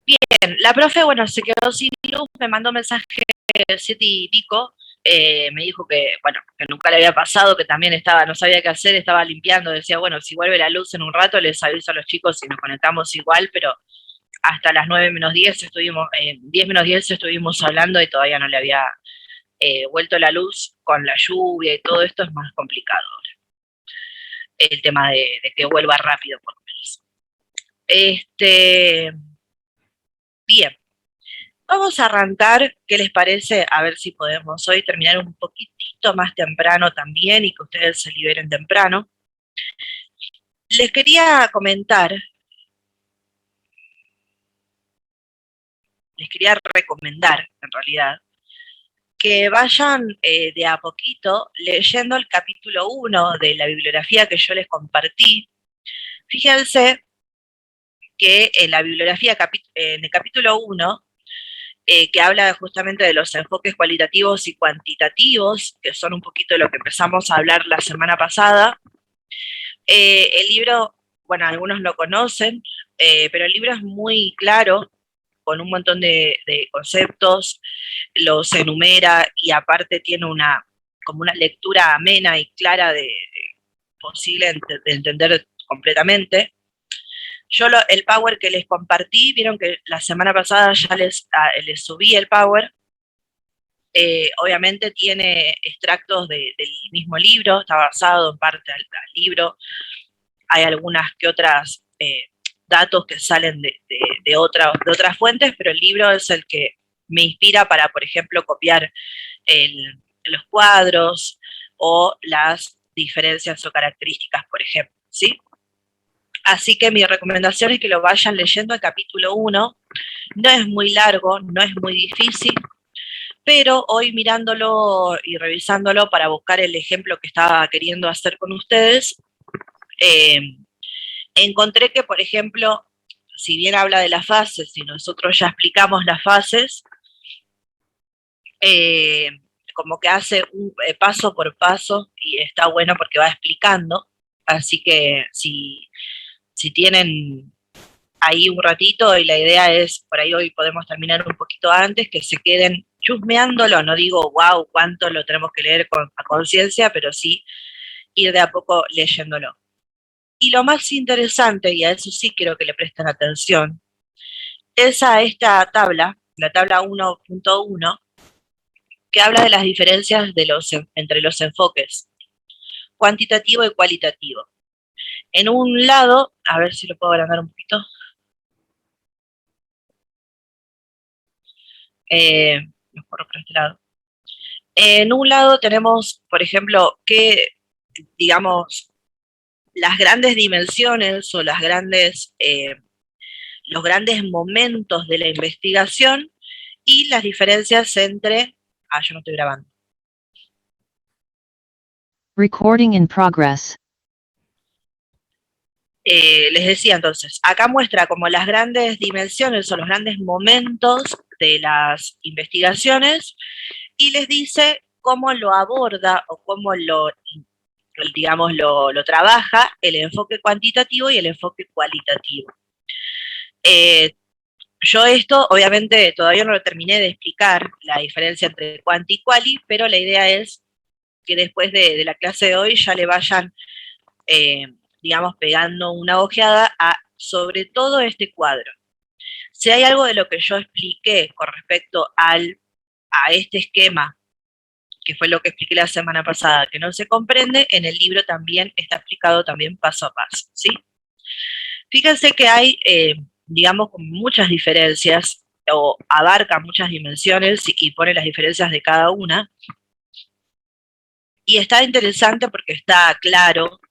Bien, la profe, bueno, se quedó sin luz, me mandó mensaje 7:00 y pico, me dijo que, bueno, que nunca le había pasado, que también estaba, no sabía qué hacer, estaba limpiando, decía, bueno, si vuelve la luz en un rato, les aviso a los chicos y nos conectamos igual, pero hasta las 9:50 estuvimos, 10:50 estuvimos hablando y todavía no le había vuelto la luz. Con la lluvia y todo esto es más complicado el tema de que vuelva rápido, por lo menos. Bien, vamos a arrancar. ¿Qué les parece? A ver si podemos hoy terminar un poquitito más temprano también y que ustedes se liberen temprano. Les quería comentar, les quería recomendar, en realidad, que vayan de a poquito leyendo el capítulo 1 de la bibliografía que yo les compartí. Fíjense que en la bibliografía, en el capítulo 1, que habla justamente de los enfoques cualitativos y cuantitativos, que son un poquito de lo que empezamos a hablar la semana pasada. El libro, bueno, algunos lo conocen, pero el libro es muy claro, con un montón de conceptos, los enumera y aparte tiene como una lectura amena y clara posible de entender completamente. Yo el Power que les compartí, vieron que la semana pasada ya les subí el Power. Obviamente tiene extractos del mismo libro, está basado en parte al libro. Hay algunas que otras datos que salen de otras fuentes, pero el libro es el que me inspira para, por ejemplo, copiar los cuadros o las diferencias o características, por ejemplo, ¿sí? Así que mi recomendación es que lo vayan leyendo el capítulo 1. No es muy largo, no es muy difícil, pero hoy mirándolo y revisándolo para buscar el ejemplo que estaba queriendo hacer con ustedes, encontré que, por ejemplo, si bien habla de las fases y nosotros ya explicamos las fases, como que hace un paso por paso y está bueno porque va explicando. Así que si tienen ahí un ratito y la idea es, por ahí hoy podemos terminar un poquito antes, que se queden chusmeándolo, no digo, wow, cuánto lo tenemos que leer a conciencia, pero sí ir de a poco leyéndolo. Y lo más interesante, y a eso sí quiero que le presten atención, es a esta tabla, la tabla 1.1, que habla de las diferencias entre los enfoques cuantitativo y cualitativo. En un lado, a ver si lo puedo agrandar un poquito, mejor por este lado. En un lado tenemos, por ejemplo, que, digamos, las grandes dimensiones o los grandes momentos de la investigación y las diferencias entre... yo no estoy grabando. Recording in progress. Les decía entonces, acá muestra como las grandes dimensiones o los grandes momentos de las investigaciones y les dice cómo lo aborda o cómo digamos, lo trabaja el enfoque cuantitativo y el enfoque cualitativo. Yo esto, obviamente, todavía no lo terminé de explicar, la diferencia entre cuanti y quali, pero la idea es que después de la clase de hoy ya le vayan, digamos, pegando una ojeada sobre todo este cuadro. Si hay algo de lo que yo expliqué con respecto a este esquema, que fue lo que expliqué la semana pasada, que no se comprende, en el libro también está explicado también paso a paso, ¿sí? Fíjense que hay, digamos, muchas diferencias, o abarca muchas dimensiones y pone las diferencias de cada una. Y está interesante porque está claro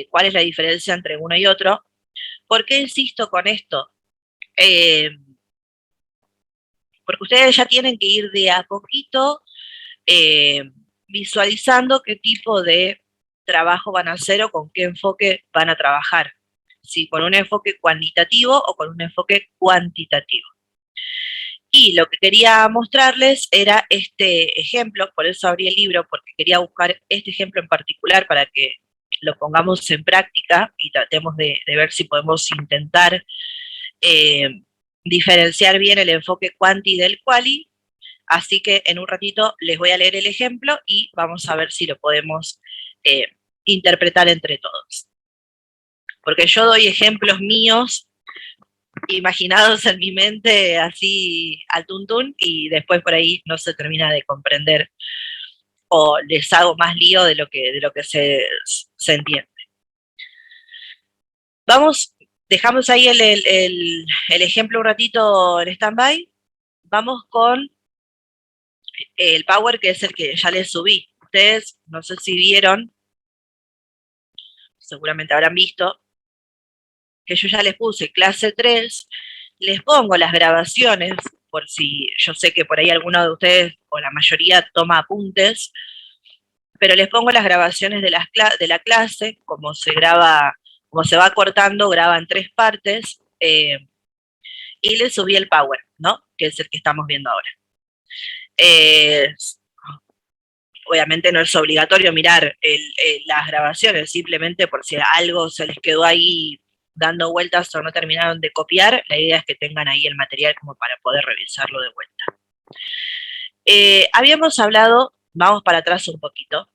cuál es la diferencia entre uno y otro. ¿Por qué insisto con esto? Porque ustedes ya tienen que ir de a poquito visualizando qué tipo de trabajo van a hacer o con qué enfoque van a trabajar. Si con un enfoque cuantitativo o con un enfoque cuantitativo. Y lo que quería mostrarles era este ejemplo, por eso abrí el libro, porque quería buscar este ejemplo en particular para que lo pongamos en práctica y tratemos de ver si podemos intentar diferenciar bien el enfoque quanti del quali. Así que en un ratito les voy a leer el ejemplo y vamos a ver si lo podemos interpretar entre todos. Porque yo doy ejemplos míos imaginados en mi mente así al tuntún y después por ahí no se termina de comprender o les hago más lío de lo que se entiende. Dejamos ahí el ejemplo un ratito en stand-by. Vamos con el Power, que es el que ya les subí. Ustedes, no sé si vieron, seguramente habrán visto, que yo ya les puse clase 3, les pongo las grabaciones, por si yo sé que por ahí alguno de ustedes, o la mayoría, toma apuntes, pero les pongo las grabaciones de la clase, como se va cortando, graba en 3 partes, y les subí el Power, ¿no? Que es el que estamos viendo ahora. Obviamente no es obligatorio mirar las grabaciones, simplemente por si algo se les quedó ahí dando vueltas o no terminaron de copiar, la idea es que tengan ahí el material como para poder revisarlo de vuelta. Habíamos hablado, vamos para atrás un poquito,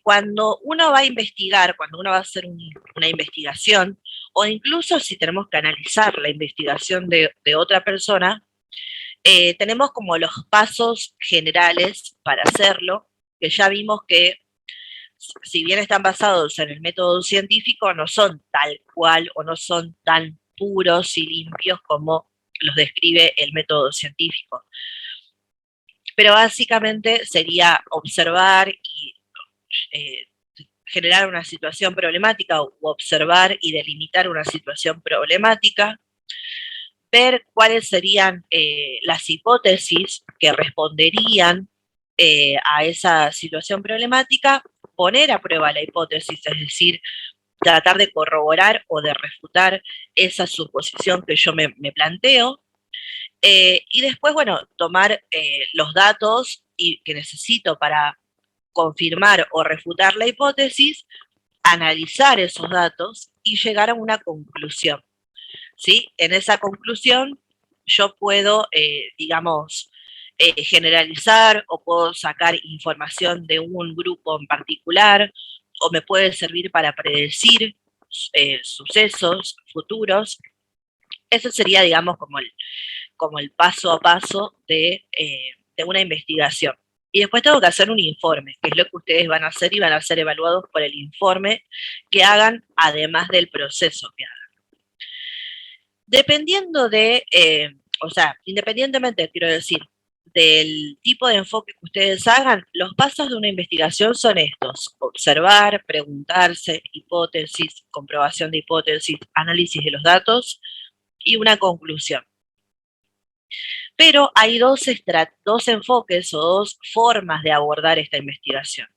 cuando uno va a investigar, cuando uno va a hacer una investigación, o incluso si tenemos que analizar la investigación de otra persona, tenemos como los pasos generales para hacerlo, que ya vimos que si bien están basados en el método científico, no son tal cual o no son tan puros y limpios como los describe el método científico. Pero básicamente sería observar y generar una situación problemática o observar y delimitar una situación problemática, ver cuáles serían las hipótesis que responderían a esa situación problemática, poner a prueba la hipótesis, es decir, tratar de corroborar o de refutar esa suposición que yo me planteo, y después, bueno, tomar los datos que necesito para confirmar o refutar la hipótesis, analizar esos datos y llegar a una conclusión. ¿Sí? En esa conclusión yo puedo, digamos, generalizar o puedo sacar información de un grupo en particular o me puede servir para predecir sucesos futuros. Eso sería, digamos, como el paso a paso de una investigación. Y después tengo que hacer un informe, que es lo que ustedes van a hacer y van a ser evaluados por el informe que hagan, además del proceso que hagan. Dependiendo independientemente, quiero decir, del tipo de enfoque que ustedes hagan, los pasos de una investigación son estos: observar, preguntarse, hipótesis, comprobación de hipótesis, análisis de los datos y una conclusión. Pero hay dos enfoques o dos formas de abordar esta investigación.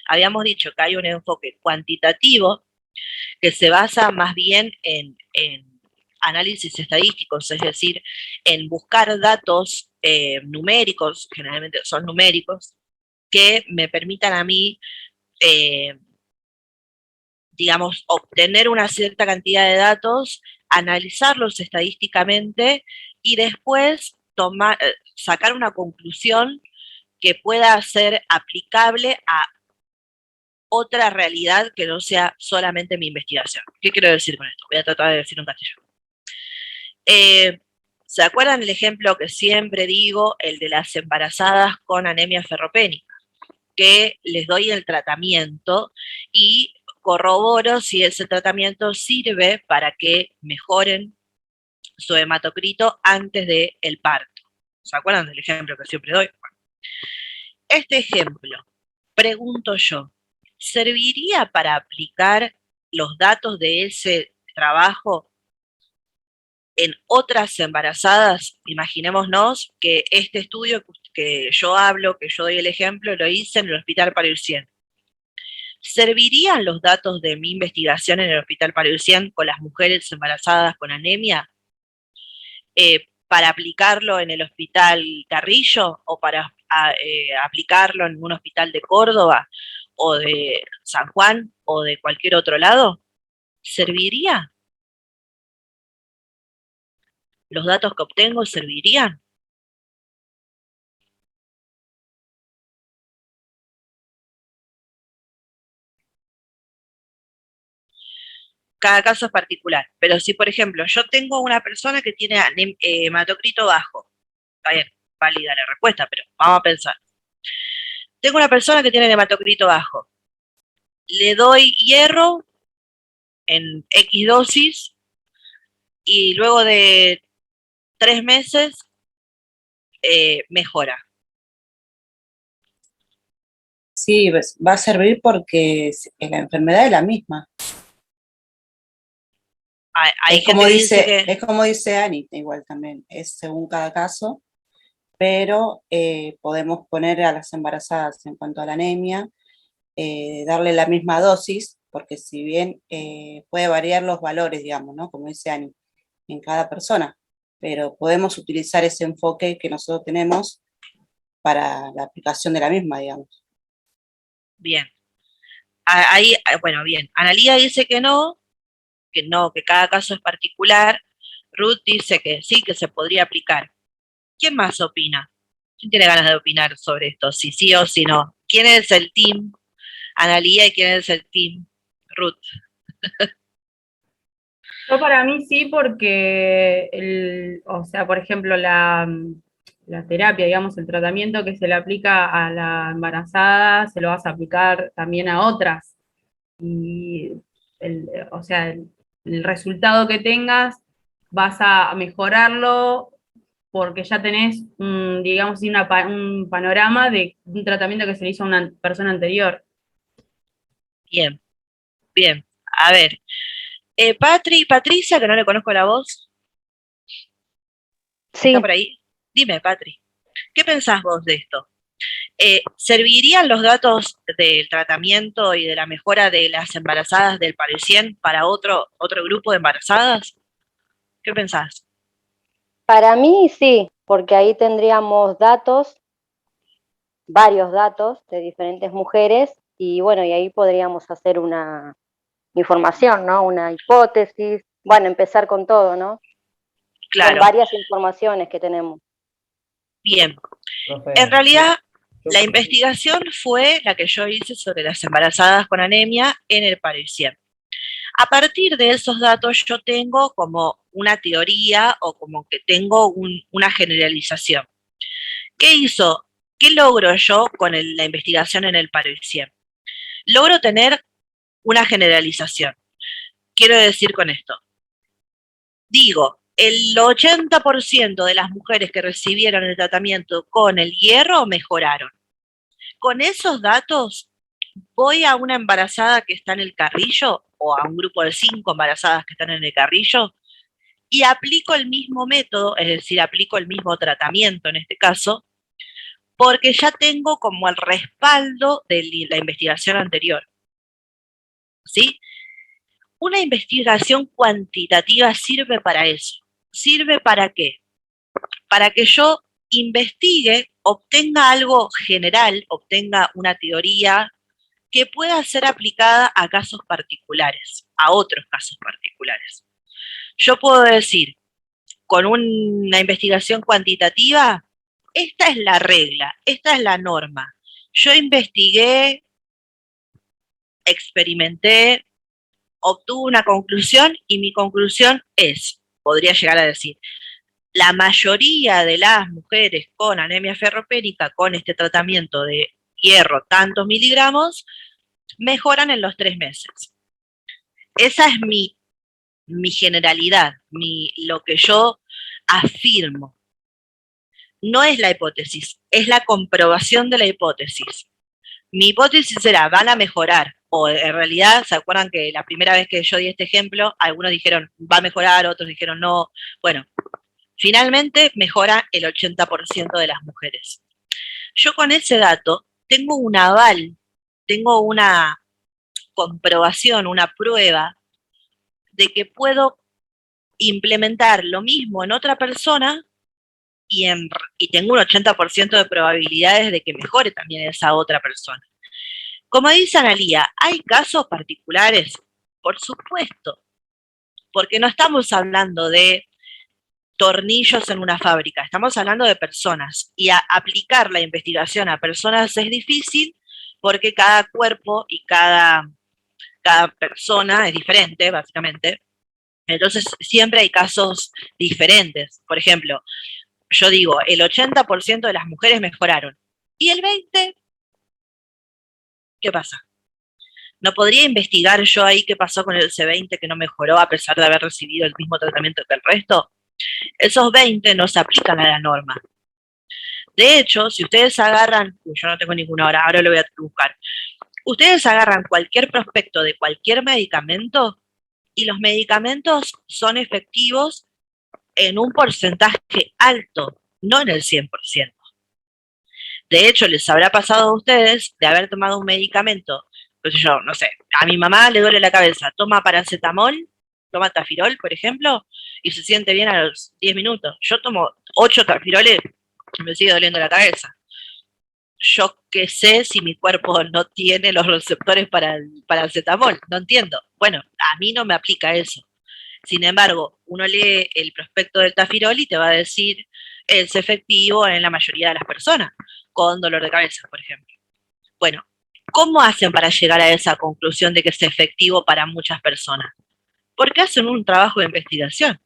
Habíamos dicho que hay un enfoque cuantitativo que se basa más bien en análisis estadísticos, es decir, en buscar datos numéricos, generalmente son numéricos, que me permitan a mí, digamos, obtener una cierta cantidad de datos, analizarlos estadísticamente y después sacar una conclusión que pueda ser aplicable a otra realidad que no sea solamente mi investigación. ¿Qué quiero decir con esto? Voy a tratar de decir en castellano. ¿Se acuerdan el ejemplo que siempre digo, el de las embarazadas con anemia ferropénica? Que les doy el tratamiento y corroboro si ese tratamiento sirve para que mejoren su hematocrito antes del parto. ¿Se acuerdan del ejemplo que siempre doy? Bueno, este ejemplo, pregunto yo, ¿serviría para aplicar los datos de ese trabajo en otras embarazadas? Imaginémonos que este estudio que yo hablo, que yo doy el ejemplo, lo hice en el Hospital Paludiscient. ¿Servirían los datos de mi investigación en el Hospital Paludiscient con las mujeres embarazadas con anemia para aplicarlo en el Hospital Carrillo o para aplicarlo en un hospital de Córdoba o de San Juan o de cualquier otro lado, ¿serviría? ¿Los datos que obtengo servirían? Cada caso es particular, pero si por ejemplo yo tengo una persona que tiene hematocrito bajo, está bien, válida la respuesta, pero vamos a pensar. Tengo una persona que tiene hematocrito bajo, le doy hierro en X dosis y luego de 3 meses mejora. Sí, va a servir porque la enfermedad es la misma. Hay gente que dice que... Es como dice Anita, igual también, es según cada caso, pero podemos poner a las embarazadas en cuanto a la anemia, darle la misma dosis, porque si bien puede variar los valores, digamos, ¿no? Como dice Ani, en cada persona, pero podemos utilizar ese enfoque que nosotros tenemos para la aplicación de la misma, digamos. Bien. Ahí, bueno, bien. Analía dice que no, que cada caso es particular. Ruth dice que sí, que se podría aplicar. ¿Quién más opina? ¿Quién tiene ganas de opinar sobre esto? Si sí o si no. ¿Quién es el team Analía y quién es el team Ruth? Yo para mí sí, porque, o sea, por ejemplo, la terapia, digamos, el tratamiento que se le aplica a la embarazada, se lo vas a aplicar también a otras. Y, o sea, el resultado que tengas, vas a mejorarlo porque ya tenés, digamos, un panorama de un tratamiento que se le hizo a una persona anterior. Bien, bien. A ver, Patricia, que no le conozco la voz. Sí. ¿Está por ahí? Dime, Patri, ¿qué pensás vos de esto? ¿Servirían los datos del tratamiento y de la mejora de las embarazadas del Parecien para otro grupo de embarazadas? ¿Qué pensás? Para mí sí, porque ahí tendríamos datos, varios datos de diferentes mujeres y bueno, y ahí podríamos hacer una información, ¿no? Una hipótesis, bueno, empezar con todo, ¿no? Claro. Con varias informaciones que tenemos. Bien. En realidad, la investigación fue la que yo hice sobre las embarazadas con anemia en el Parecien. A partir de esos datos yo tengo como una teoría o como que tengo una generalización. ¿Qué hizo? ¿Qué logro yo con la investigación en el Parecien? Logro tener una generalización. Quiero decir con esto, digo, el 80% de las mujeres que recibieron el tratamiento con el hierro mejoraron. Con esos datos, voy a una embarazada que está en el carrillo o a un grupo de 5 embarazadas que están en el carrillo y aplico el mismo método, es decir, aplico el mismo tratamiento en este caso, porque ya tengo como el respaldo de la investigación anterior. ¿Sí? Una investigación cuantitativa sirve para eso. ¿Sirve para qué? Para que yo investigue, obtenga algo general, obtenga una teoría que pueda ser aplicada a casos particulares, a otros casos particulares. Yo puedo decir, con una investigación cuantitativa, esta es la regla, esta es la norma. Yo investigué, experimenté, obtuve una conclusión y mi conclusión es, podría llegar a decir, la mayoría de las mujeres con anemia ferropénica, con este tratamiento de hierro, tantos miligramos, mejoran en los 3 meses. Esa es mi generalidad, lo que yo afirmo. No es la hipótesis, es la comprobación de la hipótesis. Mi hipótesis era, van a mejorar, o en realidad, ¿se acuerdan que la primera vez que yo di este ejemplo, algunos dijeron, va a mejorar, otros dijeron no? Bueno, finalmente mejora el 80% de las mujeres. Yo con ese dato tengo un aval, tengo una comprobación, una prueba de que puedo implementar lo mismo en otra persona y tengo un 80% de probabilidades de que mejore también esa otra persona. Como dice Analía, ¿hay casos particulares? Por supuesto, porque no estamos hablando de tornillos en una fábrica, estamos hablando de personas y aplicar la investigación a personas es difícil porque cada cuerpo y cada persona es diferente, básicamente. Entonces, siempre hay casos diferentes. Por ejemplo, yo digo, el 80% de las mujeres mejoraron. ¿Y el 20%? ¿Qué pasa? ¿No podría investigar yo ahí qué pasó con el C20 que no mejoró a pesar de haber recibido el mismo tratamiento que el resto? Esos 20 no se aplican a la norma. De hecho, si ustedes agarran, yo no tengo ninguna hora, ahora lo voy a buscar. Ustedes agarran cualquier prospecto de cualquier medicamento y los medicamentos son efectivos en un porcentaje alto, no en el 100%. De hecho, les habrá pasado a ustedes de haber tomado un medicamento, pues yo, no sé, a mi mamá le duele la cabeza, toma paracetamol, toma tafirol, por ejemplo, y se siente bien a los 10 minutos. Yo tomo 8 tafiroles y me sigue doliendo la cabeza. Yo qué sé si mi cuerpo no tiene los receptores para el paracetamol, no entiendo. Bueno, a mí no me aplica eso. Sin embargo, uno lee el prospecto del tafirol y te va a decir es efectivo en la mayoría de las personas, con dolor de cabeza, por ejemplo. Bueno, ¿cómo hacen para llegar a esa conclusión de que es efectivo para muchas personas? Porque hacen un trabajo de investigación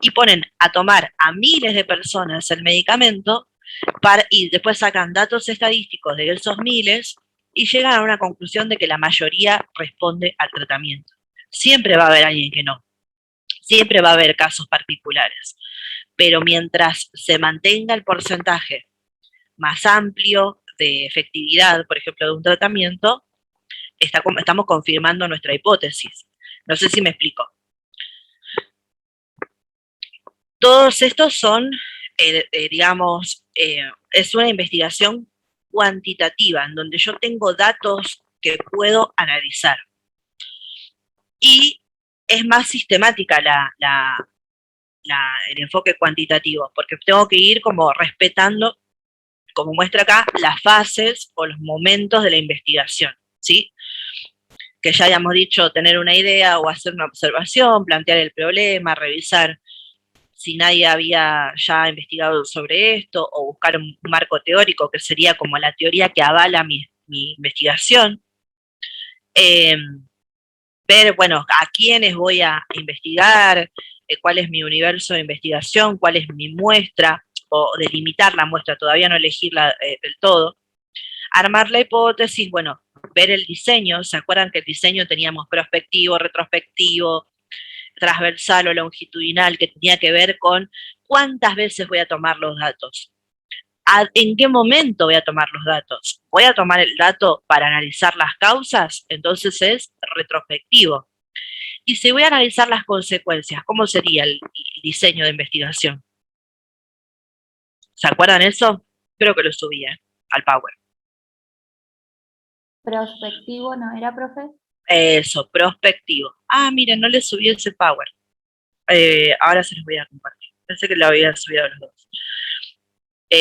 y ponen a tomar a miles de personas el medicamento y después sacan datos estadísticos de esos miles y llegan a una conclusión de que la mayoría responde al tratamiento. Siempre va a haber alguien que no. Siempre va a haber casos particulares. Pero mientras se mantenga el porcentaje más amplio de efectividad, por ejemplo, de un tratamiento, estamos confirmando nuestra hipótesis. No sé si me explico. Todos estos son, es una investigación cuantitativa, en donde yo tengo datos que puedo analizar. Y es más sistemática el enfoque cuantitativo, porque tengo que ir como respetando, como muestra acá, las fases o los momentos de la investigación, ¿sí? Que ya hayamos dicho, tener una idea o hacer una observación, plantear el problema, revisar si nadie había ya investigado sobre esto, o buscar un marco teórico, que sería como la teoría que avala mi investigación. Ver, bueno, a quiénes voy a investigar, cuál es mi universo de investigación, cuál es mi muestra, o delimitar la muestra, todavía no elegirla del todo. Armar la hipótesis, bueno, ver el diseño. ¿Se acuerdan que el diseño teníamos prospectivo, retrospectivo, transversal o longitudinal, que tenía que ver con cuántas veces voy a tomar los datos? ¿En qué momento voy a tomar los datos? ¿Voy a tomar el dato para analizar las causas? Entonces es retrospectivo. Y si voy a analizar las consecuencias, ¿cómo sería el diseño de investigación? ¿Se acuerdan eso? Creo que lo subí al Power. Prospectivo, ¿no era, profe? Eso, prospectivo. Ah, miren, no le subí ese Power. Ahora se los voy a compartir. Pensé que lo había subido a los dos.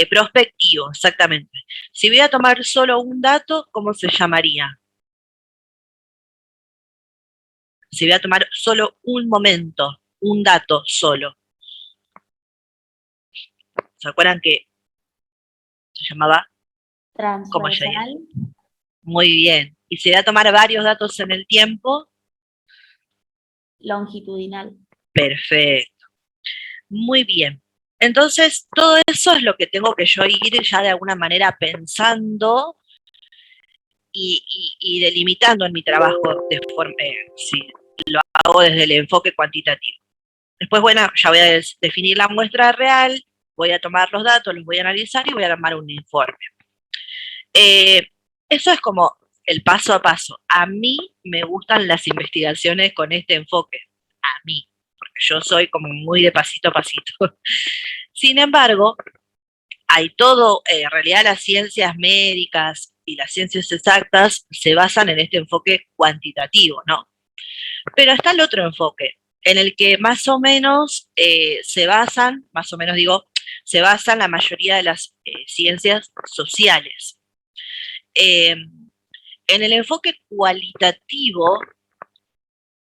Prospectivo, exactamente. Si voy a tomar solo un dato, ¿cómo se llamaría? Si voy a tomar solo un momento, un dato solo. ¿Se acuerdan que se llamaba? ¿Cómo Transversal. Muy bien. Y si voy a tomar varios datos en el tiempo. Longitudinal. Perfecto. Muy bien. Entonces, todo eso es lo que tengo que yo ir ya de alguna manera pensando y delimitando en mi trabajo de forma, sí, lo hago desde el enfoque cuantitativo. Después, bueno, ya voy a definir la muestra real, voy a tomar los datos, los voy a analizar y voy a armar un informe. Eso es como el paso a paso. A mí me gustan las investigaciones con este enfoque. A mí, porque yo soy como muy de pasito a pasito. Sin embargo, hay todo, en realidad las ciencias médicas y las ciencias exactas se basan en este enfoque cuantitativo, ¿no? Pero está el otro enfoque, en el que más o menos se basan la mayoría de las ciencias sociales. En el enfoque cualitativo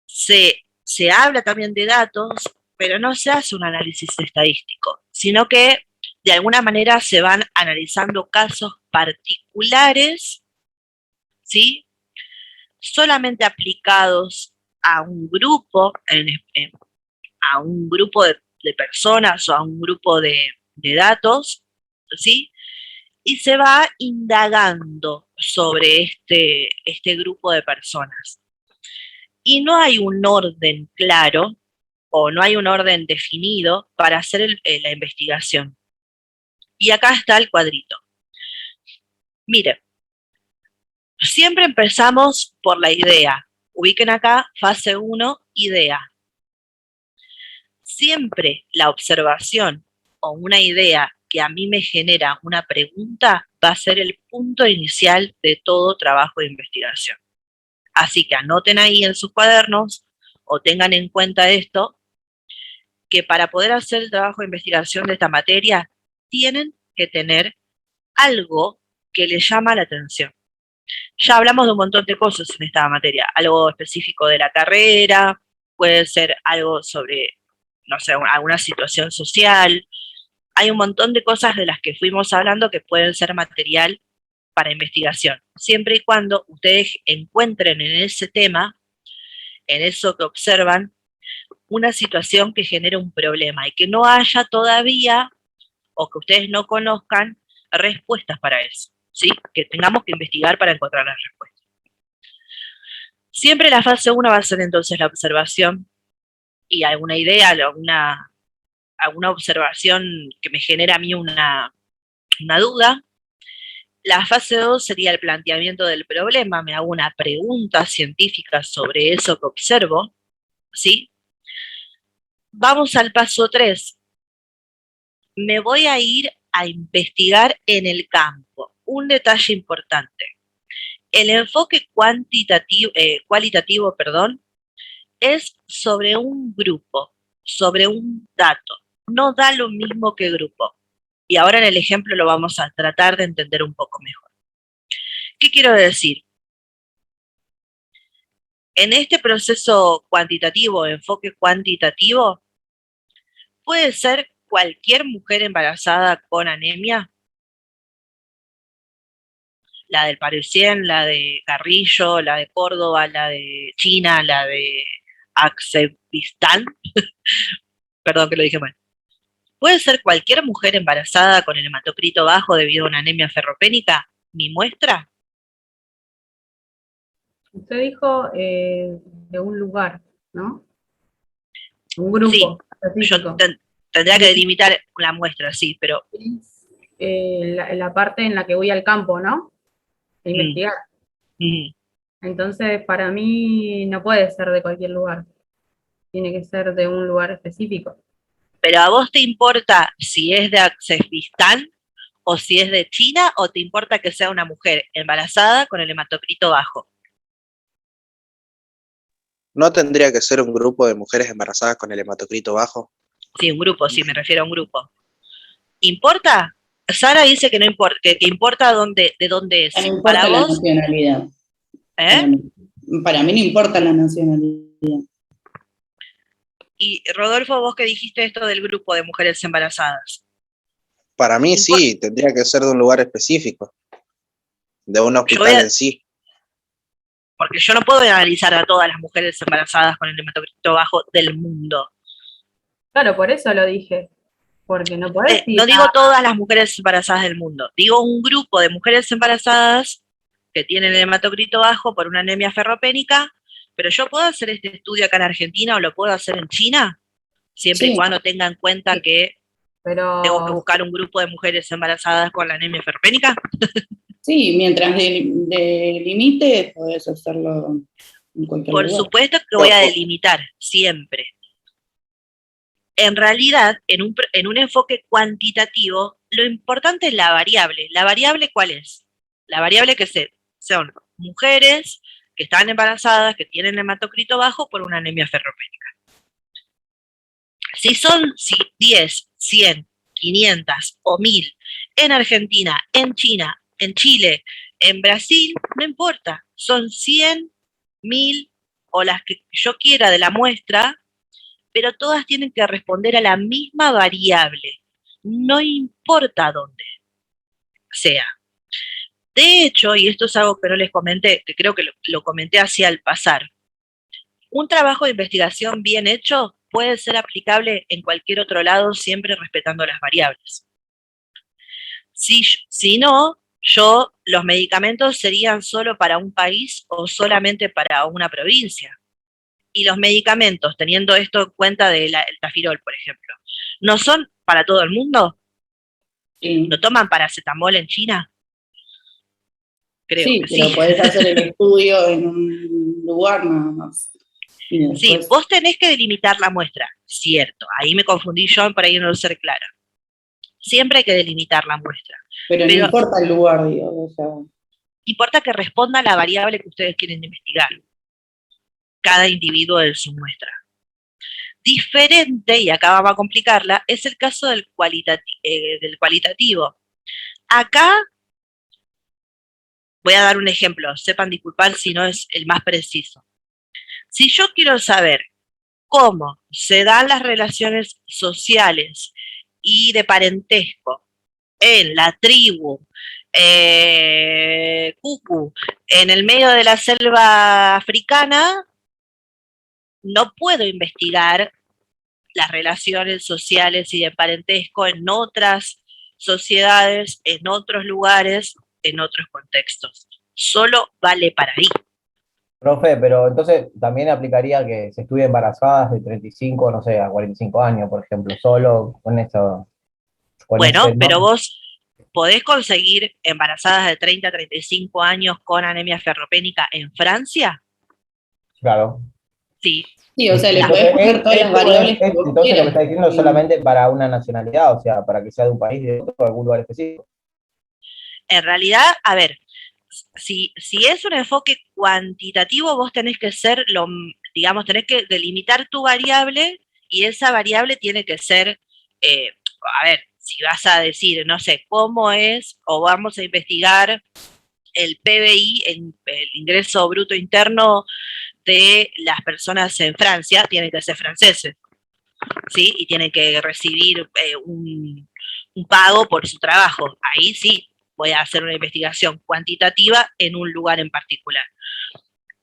se habla también de datos, pero no se hace un análisis estadístico, sino que de alguna manera se van analizando casos particulares, ¿sí? Solamente aplicados a un grupo, a un grupo de personas o a un grupo de datos, ¿sí? Y se va indagando sobre este grupo de personas. Y no hay un orden claro o no hay un orden definido para hacer la investigación. Y acá está el cuadrito. Mire, siempre empezamos por la idea. Ubiquen acá, fase 1, idea. Siempre la observación o una idea que a mí me genera una pregunta va a ser el punto inicial de todo trabajo de investigación. Así que anoten ahí en sus cuadernos o tengan en cuenta esto, que para poder hacer el trabajo de investigación de esta materia tienen que tener algo que les llama la atención. Ya hablamos de un montón de cosas en esta materia, algo específico de la carrera, puede ser algo sobre, no sé, alguna situación social. Hay un montón de cosas de las que fuimos hablando que pueden ser material para investigación, siempre y cuando ustedes encuentren en ese tema, en eso que observan, una situación que genere un problema y que no haya todavía, o que ustedes no conozcan, respuestas para eso, ¿sí? Que tengamos que investigar para encontrar las respuestas. Siempre la fase 1 va a ser entonces la observación y alguna idea, alguna observación que me genera a mí una duda. La fase 2 sería el planteamiento del problema, me hago una pregunta científica sobre eso que observo, ¿sí? Vamos al paso 3. Me voy a ir a investigar en el campo. Un detalle importante. El enfoque cualitativo, es sobre un grupo, sobre un dato. No da lo mismo que grupo. Y ahora en el ejemplo lo vamos a tratar de entender un poco mejor. ¿Qué quiero decir? En este proceso cuantitativo, enfoque cuantitativo, puede ser cualquier mujer embarazada con anemia, la del Parisien, la de Carrillo, la de Córdoba, la de China, la de Axevistán, perdón que lo dije mal. ¿Puede ser cualquier mujer embarazada con el hematocrito bajo debido a una anemia ferropénica? ¿Mi muestra? Usted dijo de un lugar, ¿no? Un grupo Sí, yo específico. tendría que delimitar la muestra, sí, pero... La parte en la que voy al campo, ¿no? A investigar. Mm. Entonces, para mí no puede ser de cualquier lugar. Tiene que ser de un lugar específico. ¿Pero a vos te importa si es de Axevistán o si es de China o te importa que sea una mujer embarazada con el hematocrito bajo? ¿No tendría que ser un grupo de mujeres embarazadas con el hematocrito bajo? Sí, un grupo, sí, me refiero a un grupo. ¿Importa? Sara dice que no importa, que importa de dónde es. No importa ¿Para la vos? nacionalidad. ¿Eh? Para mí no importa la nacionalidad. Y Rodolfo, vos que dijiste esto del grupo de mujeres embarazadas. Para mí sí, tendría que ser de un lugar específico, de un hospital en sí. Porque yo no puedo analizar a todas las mujeres embarazadas con el hematocrito bajo del mundo. Claro, por eso lo dije. Porque no podés ir no digo todas las mujeres embarazadas del mundo, digo un grupo de mujeres embarazadas que tienen el hematocrito bajo por una anemia ferropénica, pero yo puedo hacer este estudio acá en Argentina o lo puedo hacer en China, siempre y cuando tenga en cuenta que tengo que buscar un grupo de mujeres embarazadas con la anemia ferropénica. Sí, mientras delimite, podés hacerlo en cualquier lugar. Por supuesto que voy a delimitar, siempre. En realidad, en un enfoque cuantitativo, lo importante es la variable. ¿La variable cuál es? La variable que son mujeres que están embarazadas, que tienen hematocrito bajo por una anemia ferropénica. Si son 10, 100, 500 o 1000 en Argentina, en China, en Chile, En Brasil, no importa, son 100, 1000 o las que yo quiera de la muestra, pero todas tienen que responder a la misma variable, no importa dónde sea. De hecho, y esto es algo que no les comenté, que creo que lo comenté así al pasar, un trabajo de investigación bien hecho puede ser aplicable en cualquier otro lado, siempre respetando las variables. Si no, los medicamentos serían solo para un país o solamente para una provincia. Y los medicamentos, teniendo esto en cuenta del tafirol, por ejemplo, ¿no son para todo el mundo? Sí. ¿No toman paracetamol en China? Creo Sí, que pero sí. podés hacer el estudio en un lugar nada más. Y después, Sí, vos tenés que delimitar la muestra, cierto. Ahí me confundí yo, por ahí no ser clara. Siempre hay que delimitar la muestra. pero no Pero importa el lugar, digo, o sea, importa que responda a la variable que ustedes quieren investigar. Cada individuo de su muestra. Diferente, y acá vamos a complicarla, es el caso del cualitativo. Acá voy a dar un ejemplo, sepan disculpar si no es el más preciso. Si yo quiero saber cómo se dan las relaciones sociales y de parentesco en la tribu Cucu, en el medio de la selva africana, no puedo investigar las relaciones sociales y de parentesco en otras sociedades, en otros lugares, en otros contextos. Solo vale para ahí. Profe, pero entonces también aplicaría que se estudie embarazadas de 35, no sé, a 45 años, por ejemplo, solo con eso, con Bueno, ese, pero ¿no? vos podés conseguir embarazadas de 30 a 35 años con anemia ferropénica en Francia. Claro. Sí. sí, o sea, le Las- podés poner todas las variables que vos Entonces lo que quieras. está diciendo es solamente para una nacionalidad, o sea, para que sea de un país, de otro, algún lugar específico. En realidad, a ver, si es un enfoque cuantitativo, vos tenés que ser, digamos, tenés que delimitar tu variable y esa variable tiene que ser, a ver, si vas a decir, no sé, cómo es, o vamos a investigar el PBI, el ingreso bruto interno de las personas en Francia, tienen que ser franceses, ¿sí? Y tienen que recibir un pago por su trabajo. Ahí sí voy a hacer una investigación cuantitativa en un lugar en particular.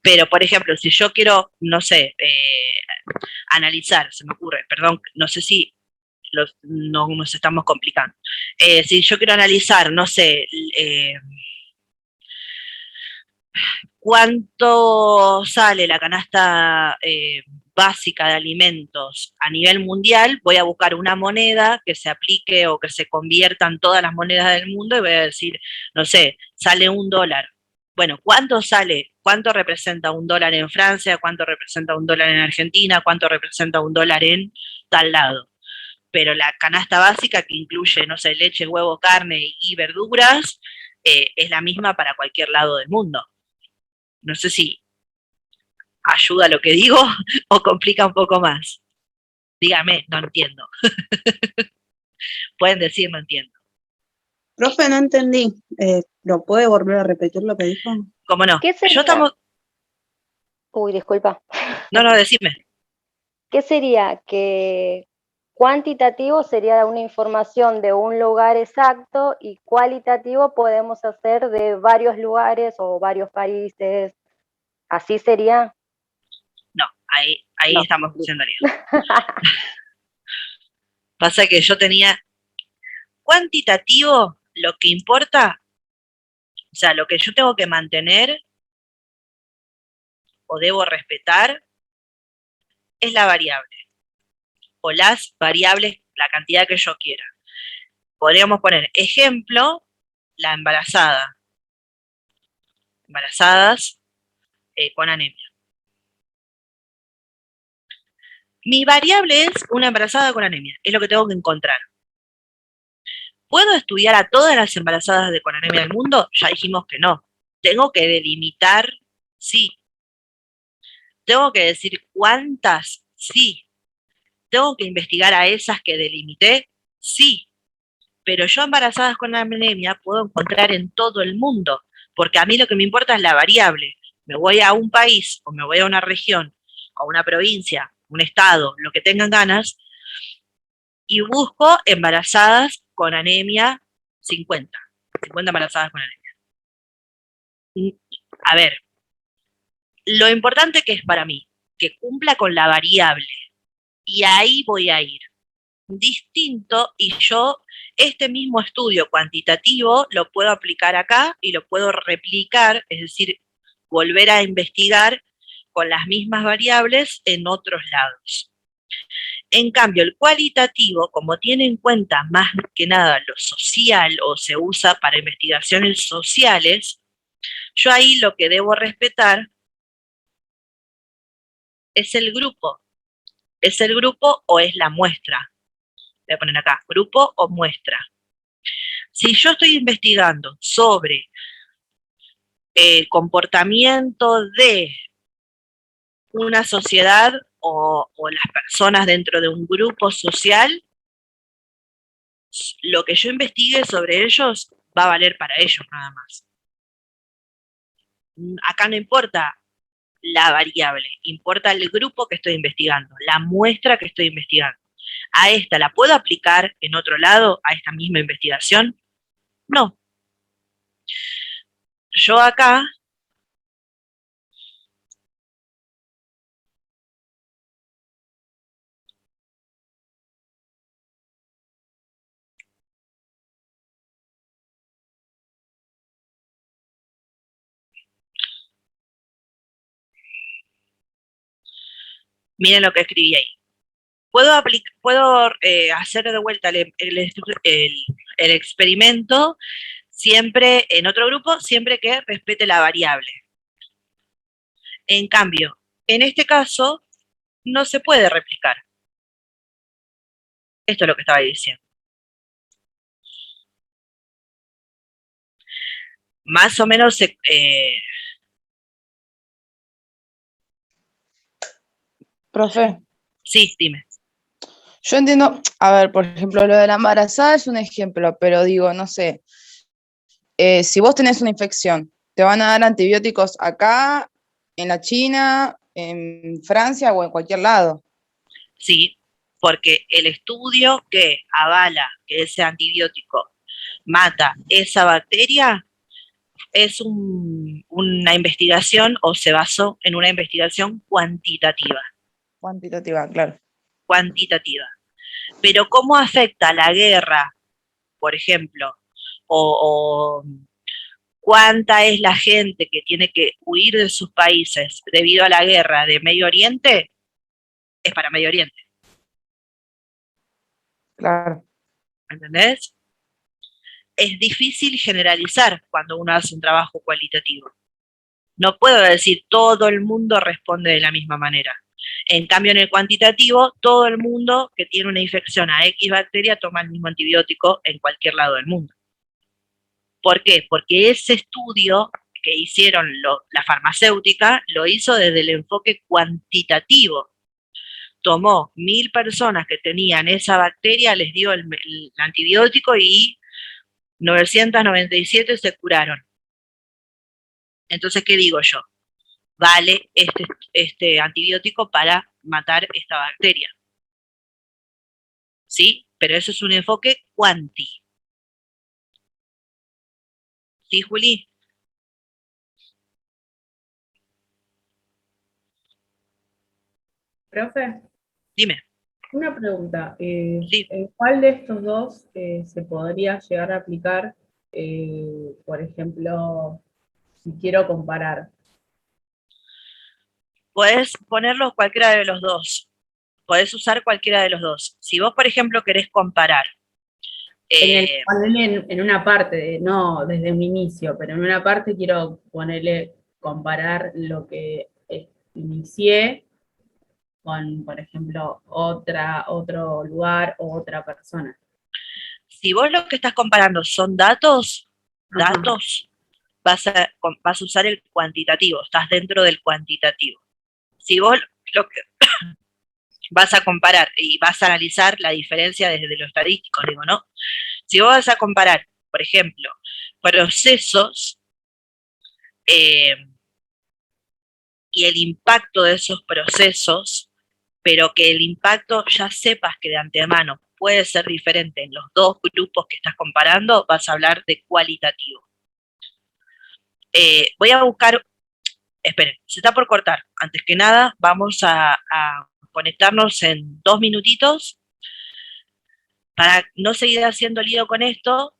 Pero, por ejemplo, si yo quiero, no sé, analizar, se me ocurre, perdón, no sé si no nos estamos complicando. Si yo quiero analizar, no sé, cuánto sale la canasta básica de alimentos a nivel mundial, voy a buscar una moneda que se aplique o que se conviertan todas las monedas del mundo y voy a decir, no sé, sale $1. Bueno, ¿cuánto sale? ¿Cuánto representa $1 en Francia? ¿Cuánto representa $1 en Argentina? ¿Cuánto representa $1 en tal lado? Pero la canasta básica que incluye, no sé, leche, huevo, carne y verduras, es la misma para cualquier lado del mundo. No sé si ayuda lo que digo o complica un poco más. Dígame, no entiendo. Pueden decir, no entiendo. Profe, no entendí. ¿Lo puede volver a repetir lo que dijo? ¿Cómo no? ¿Qué sería? Yo estamos... Uy, disculpa. No, decime. ¿Qué sería? Que cuantitativo sería una información de un lugar exacto y cualitativo podemos hacer de varios lugares o varios países. ¿Así sería? No, ahí No. estamos diciendo bien. Pasa que yo tenía cuantitativo, lo que importa, o sea, lo que yo tengo que mantener o debo respetar es la variable o las variables, la cantidad que yo quiera. Podríamos poner ejemplo, la embarazada. Embarazadas con anemia. Mi variable es una embarazada con anemia, es lo que tengo que encontrar. ¿Puedo estudiar a todas las embarazadas con anemia del mundo? Ya dijimos que no. Tengo que delimitar, sí. Tengo que decir cuántas, sí. Tengo que investigar a esas que delimité, sí. Pero yo embarazadas con anemia puedo encontrar en todo el mundo. porque a mí lo que me importa es la variable. Me voy a un país o me voy a una región, a una provincia, un estado, lo que tengan ganas, y busco embarazadas con anemia 50 embarazadas con anemia. A ver, lo importante que es para mí, que cumpla con la variable, y ahí voy a ir. Distinto, y yo este mismo estudio cuantitativo lo puedo aplicar acá y lo puedo replicar, es decir, volver a investigar con las mismas variables en otros lados. En cambio, el cualitativo, como tiene en cuenta más que nada lo social o se usa para investigaciones sociales, yo ahí lo que debo respetar es el grupo. ¿Es el grupo o es la muestra? Voy a poner acá, grupo o muestra. Si yo estoy investigando sobre el comportamiento de una sociedad o las personas dentro de un grupo social, lo que yo investigue sobre ellos va a valer para ellos nada más. Acá no importa la variable, importa el grupo que estoy investigando, la muestra que estoy investigando. ¿A esta la puedo aplicar en otro lado, a esta misma investigación? No. Yo acá miren lo que escribí ahí. Puedo hacer de vuelta el experimento siempre en otro grupo, siempre que respete la variable. En cambio, en este caso, no se puede replicar. Esto es lo que estaba diciendo. Más o menos, Profe, sí, dime. yo entiendo, a ver, por ejemplo, lo de la embarazada es un ejemplo, pero digo, no sé, si vos tenés una infección, te van a dar antibióticos acá, en la China, en Francia o en cualquier lado. Sí, porque el estudio que avala que ese antibiótico mata esa bacteria es una investigación o se basó en una investigación cuantitativa. Cuantitativa, claro. Cuantitativa. Pero ¿cómo afecta la guerra, por ejemplo, o cuánta es la gente que tiene que huir de sus países debido a la guerra de Medio Oriente? Es para Medio Oriente. Claro. ¿Entendés? Es difícil generalizar cuando uno hace un trabajo cualitativo. No puedo decir todo el mundo responde de la misma manera. En cambio, en el cuantitativo, todo el mundo que tiene una infección a X bacteria toma el mismo antibiótico en cualquier lado del mundo. ¿Por qué? Porque ese estudio que hicieron la farmacéutica lo hizo desde el enfoque cuantitativo. Tomó 1000 personas que tenían esa bacteria, les dio el antibiótico y 997 se curaron. Entonces, ¿qué digo yo? Vale este antibiótico para matar esta bacteria. ¿Sí? Pero eso es un enfoque cuanti. ¿Sí, Juli? Profe, Dime. una pregunta. Sí. ¿En cuál de estos dos se podría llegar a aplicar, por ejemplo, si quiero comparar? Podés ponerlos cualquiera de los dos. Podés usar cualquiera de los dos. Si vos, por ejemplo, querés comparar. Ponerle en una parte, no desde un inicio, pero en una parte quiero comparar lo que inicié con, por ejemplo, otro lugar o otra persona. Si vos lo que estás comparando son datos, vas a usar el cuantitativo, estás dentro del cuantitativo. Si vos lo que vas a comparar y vas a analizar la diferencia desde lo estadístico, digo, ¿no? Si vos vas a comparar, por ejemplo, procesos, eh, y el impacto de esos procesos, pero que el impacto ya sepas que de antemano puede ser diferente en los dos grupos que estás comparando, vas a hablar de cualitativo. Voy a buscar, esperen, se está por cortar. Antes que nada, vamos a conectarnos en 2 minutitos para no seguir haciendo lío con esto.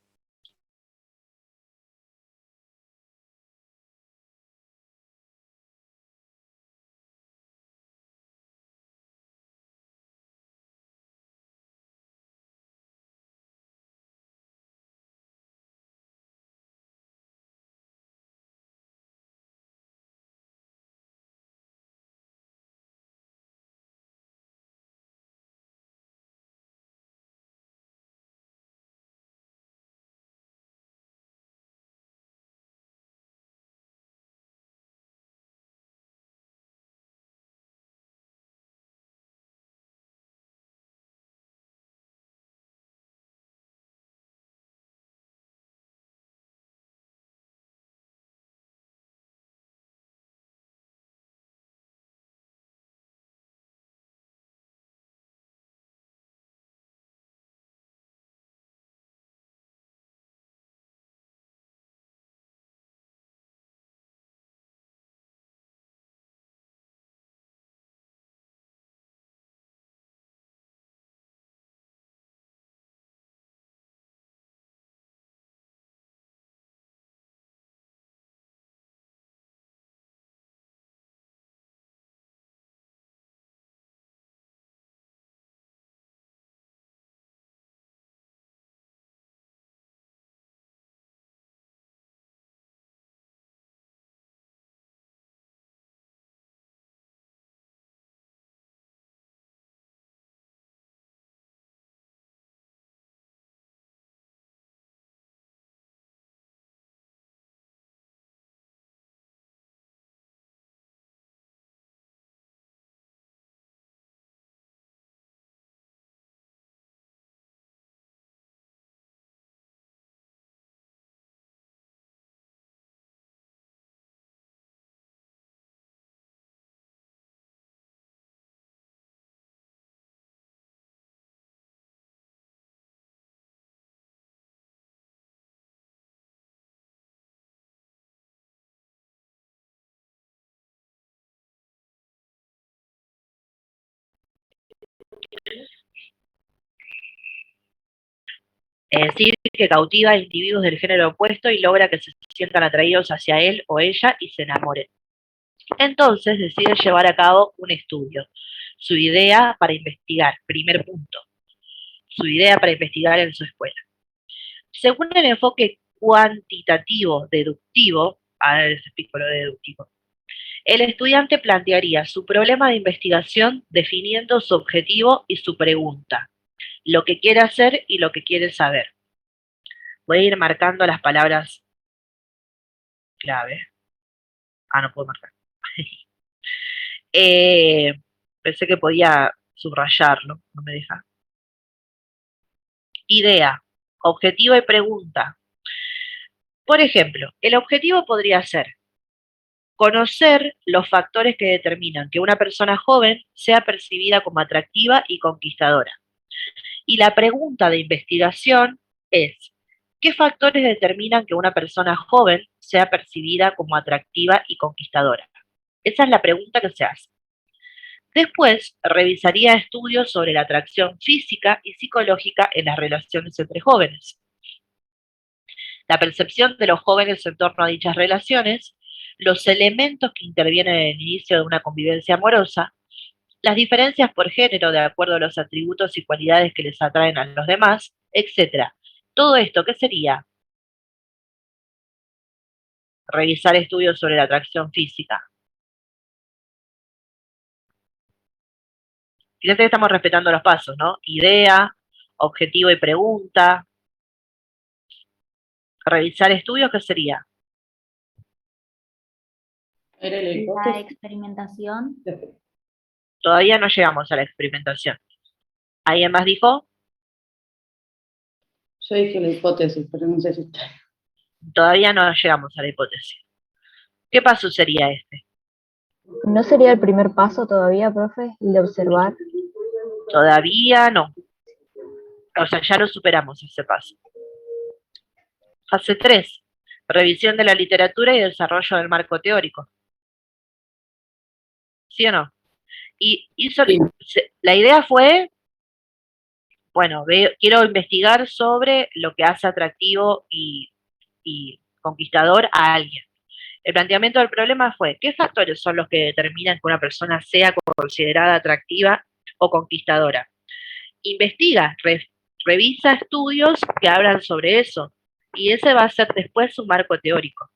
Es decir, que cautiva a individuos del género opuesto y logra que se sientan atraídos hacia él o ella y se enamoren. Entonces decide llevar a cabo un estudio. Su idea para investigar, primer punto, su idea para investigar en su escuela. Según el enfoque cuantitativo deductivo, a ver, les explico lo de deductivo, el estudiante plantearía su problema de investigación definiendo su objetivo y su pregunta, lo que quiere hacer y lo que quiere saber. Voy a ir marcando las palabras clave. Ah, no puedo marcar. Pensé que podía subrayarlo, no me deja. Idea, objetivo y pregunta. Por ejemplo, el objetivo podría ser conocer los factores que determinan que una persona joven sea percibida como atractiva y conquistadora. Y la pregunta de investigación es, ¿qué factores determinan que una persona joven sea percibida como atractiva y conquistadora? Esa es la pregunta que se hace. Después, revisaría estudios sobre la atracción física y psicológica en las relaciones entre jóvenes. La percepción de los jóvenes en torno a dichas relaciones, los elementos que intervienen en el inicio de una convivencia amorosa, las diferencias por género de acuerdo a los atributos y cualidades que les atraen a los demás, etc. Todo esto, ¿qué sería? Revisar estudios sobre la atracción física. Fíjense que estamos respetando los pasos, ¿no? Idea, objetivo y pregunta. Revisar estudios, ¿qué sería? Era la La hipótesis. experimentación. Todavía no llegamos a la experimentación. ¿Alguien más dijo? Yo dije la hipótesis, pero no sé si está. Todavía no llegamos a la hipótesis. ¿Qué paso sería este? ¿No sería el primer paso todavía, profe, el de observar? Todavía no. O sea, ya lo superamos ese paso. Fase 3. Revisión de la literatura y desarrollo del marco teórico. ¿Sí o no? Y hizo, Sí. la idea fue, bueno, quiero investigar sobre lo que hace atractivo y conquistador a alguien. El planteamiento del problema fue, ¿qué factores son los que determinan que una persona sea considerada atractiva o conquistadora? Investiga, revisa estudios que hablan sobre eso, y ese va a ser después su marco teórico.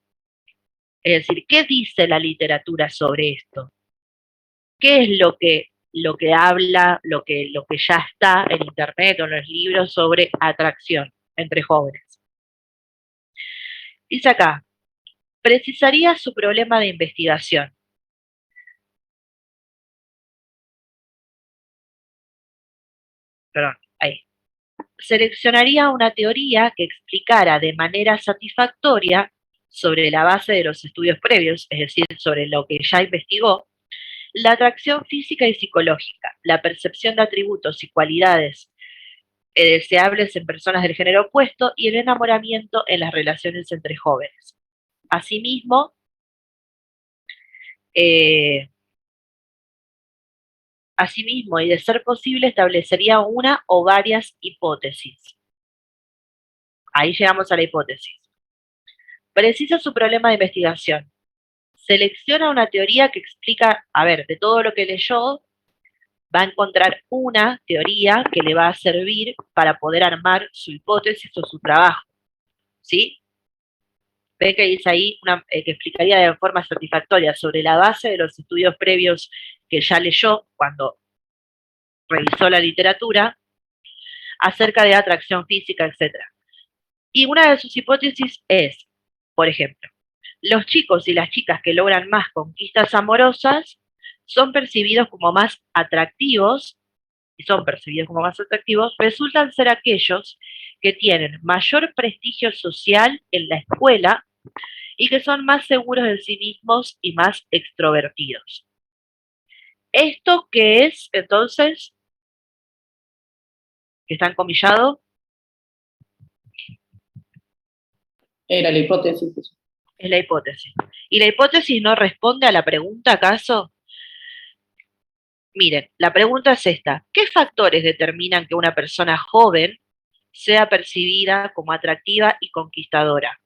Es decir, ¿qué dice la literatura sobre esto? ¿Qué es lo que habla, lo que ya está en internet o en los libros sobre atracción entre jóvenes? Dice acá, precisaría su problema de investigación. Perdón, ahí. Seleccionaría una teoría que explicara de manera satisfactoria, sobre la base de los estudios previos, es decir, sobre lo que ya investigó, la atracción física y psicológica, la percepción de atributos y cualidades deseables en personas del género opuesto y el enamoramiento en las relaciones entre jóvenes. Asimismo, y de ser posible, establecería una o varias hipótesis. Ahí llegamos a la hipótesis. Precisa su problema de investigación. Selecciona una teoría que explica, a ver, de todo lo que leyó, va a encontrar una teoría que le va a servir para poder armar su hipótesis o su trabajo. ¿Sí? Ve que dice ahí que explicaría de forma satisfactoria sobre la base de los estudios previos que ya leyó cuando revisó la literatura acerca de atracción física, etc. Y una de sus hipótesis es, por ejemplo, los chicos y las chicas que logran más conquistas amorosas son percibidos como más atractivos, resultan ser aquellos que tienen mayor prestigio social en la escuela y que son más seguros de sí mismos y más extrovertidos. ¿Esto qué es, entonces? ¿Que está encomillado? Era la hipótesis. Es la hipótesis. ¿Y la hipótesis no responde a la pregunta, acaso? Miren, la pregunta es esta. ¿Qué factores determinan que una persona joven sea percibida como atractiva y conquistadora?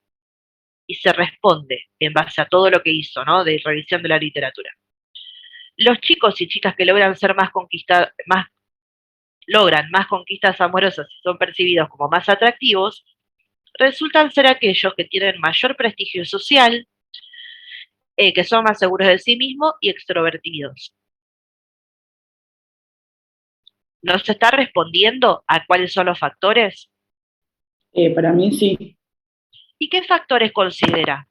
Y se responde en base a todo lo que hizo, ¿no? De revisión de la literatura. Los chicos y chicas que logran ser logran más conquistas amorosas y son percibidos como más atractivos, resultan ser aquellos que tienen mayor prestigio social, que son más seguros de sí mismos y extrovertidos. ¿Nos está respondiendo a cuáles son los factores? Para mí sí. ¿Y qué factores considera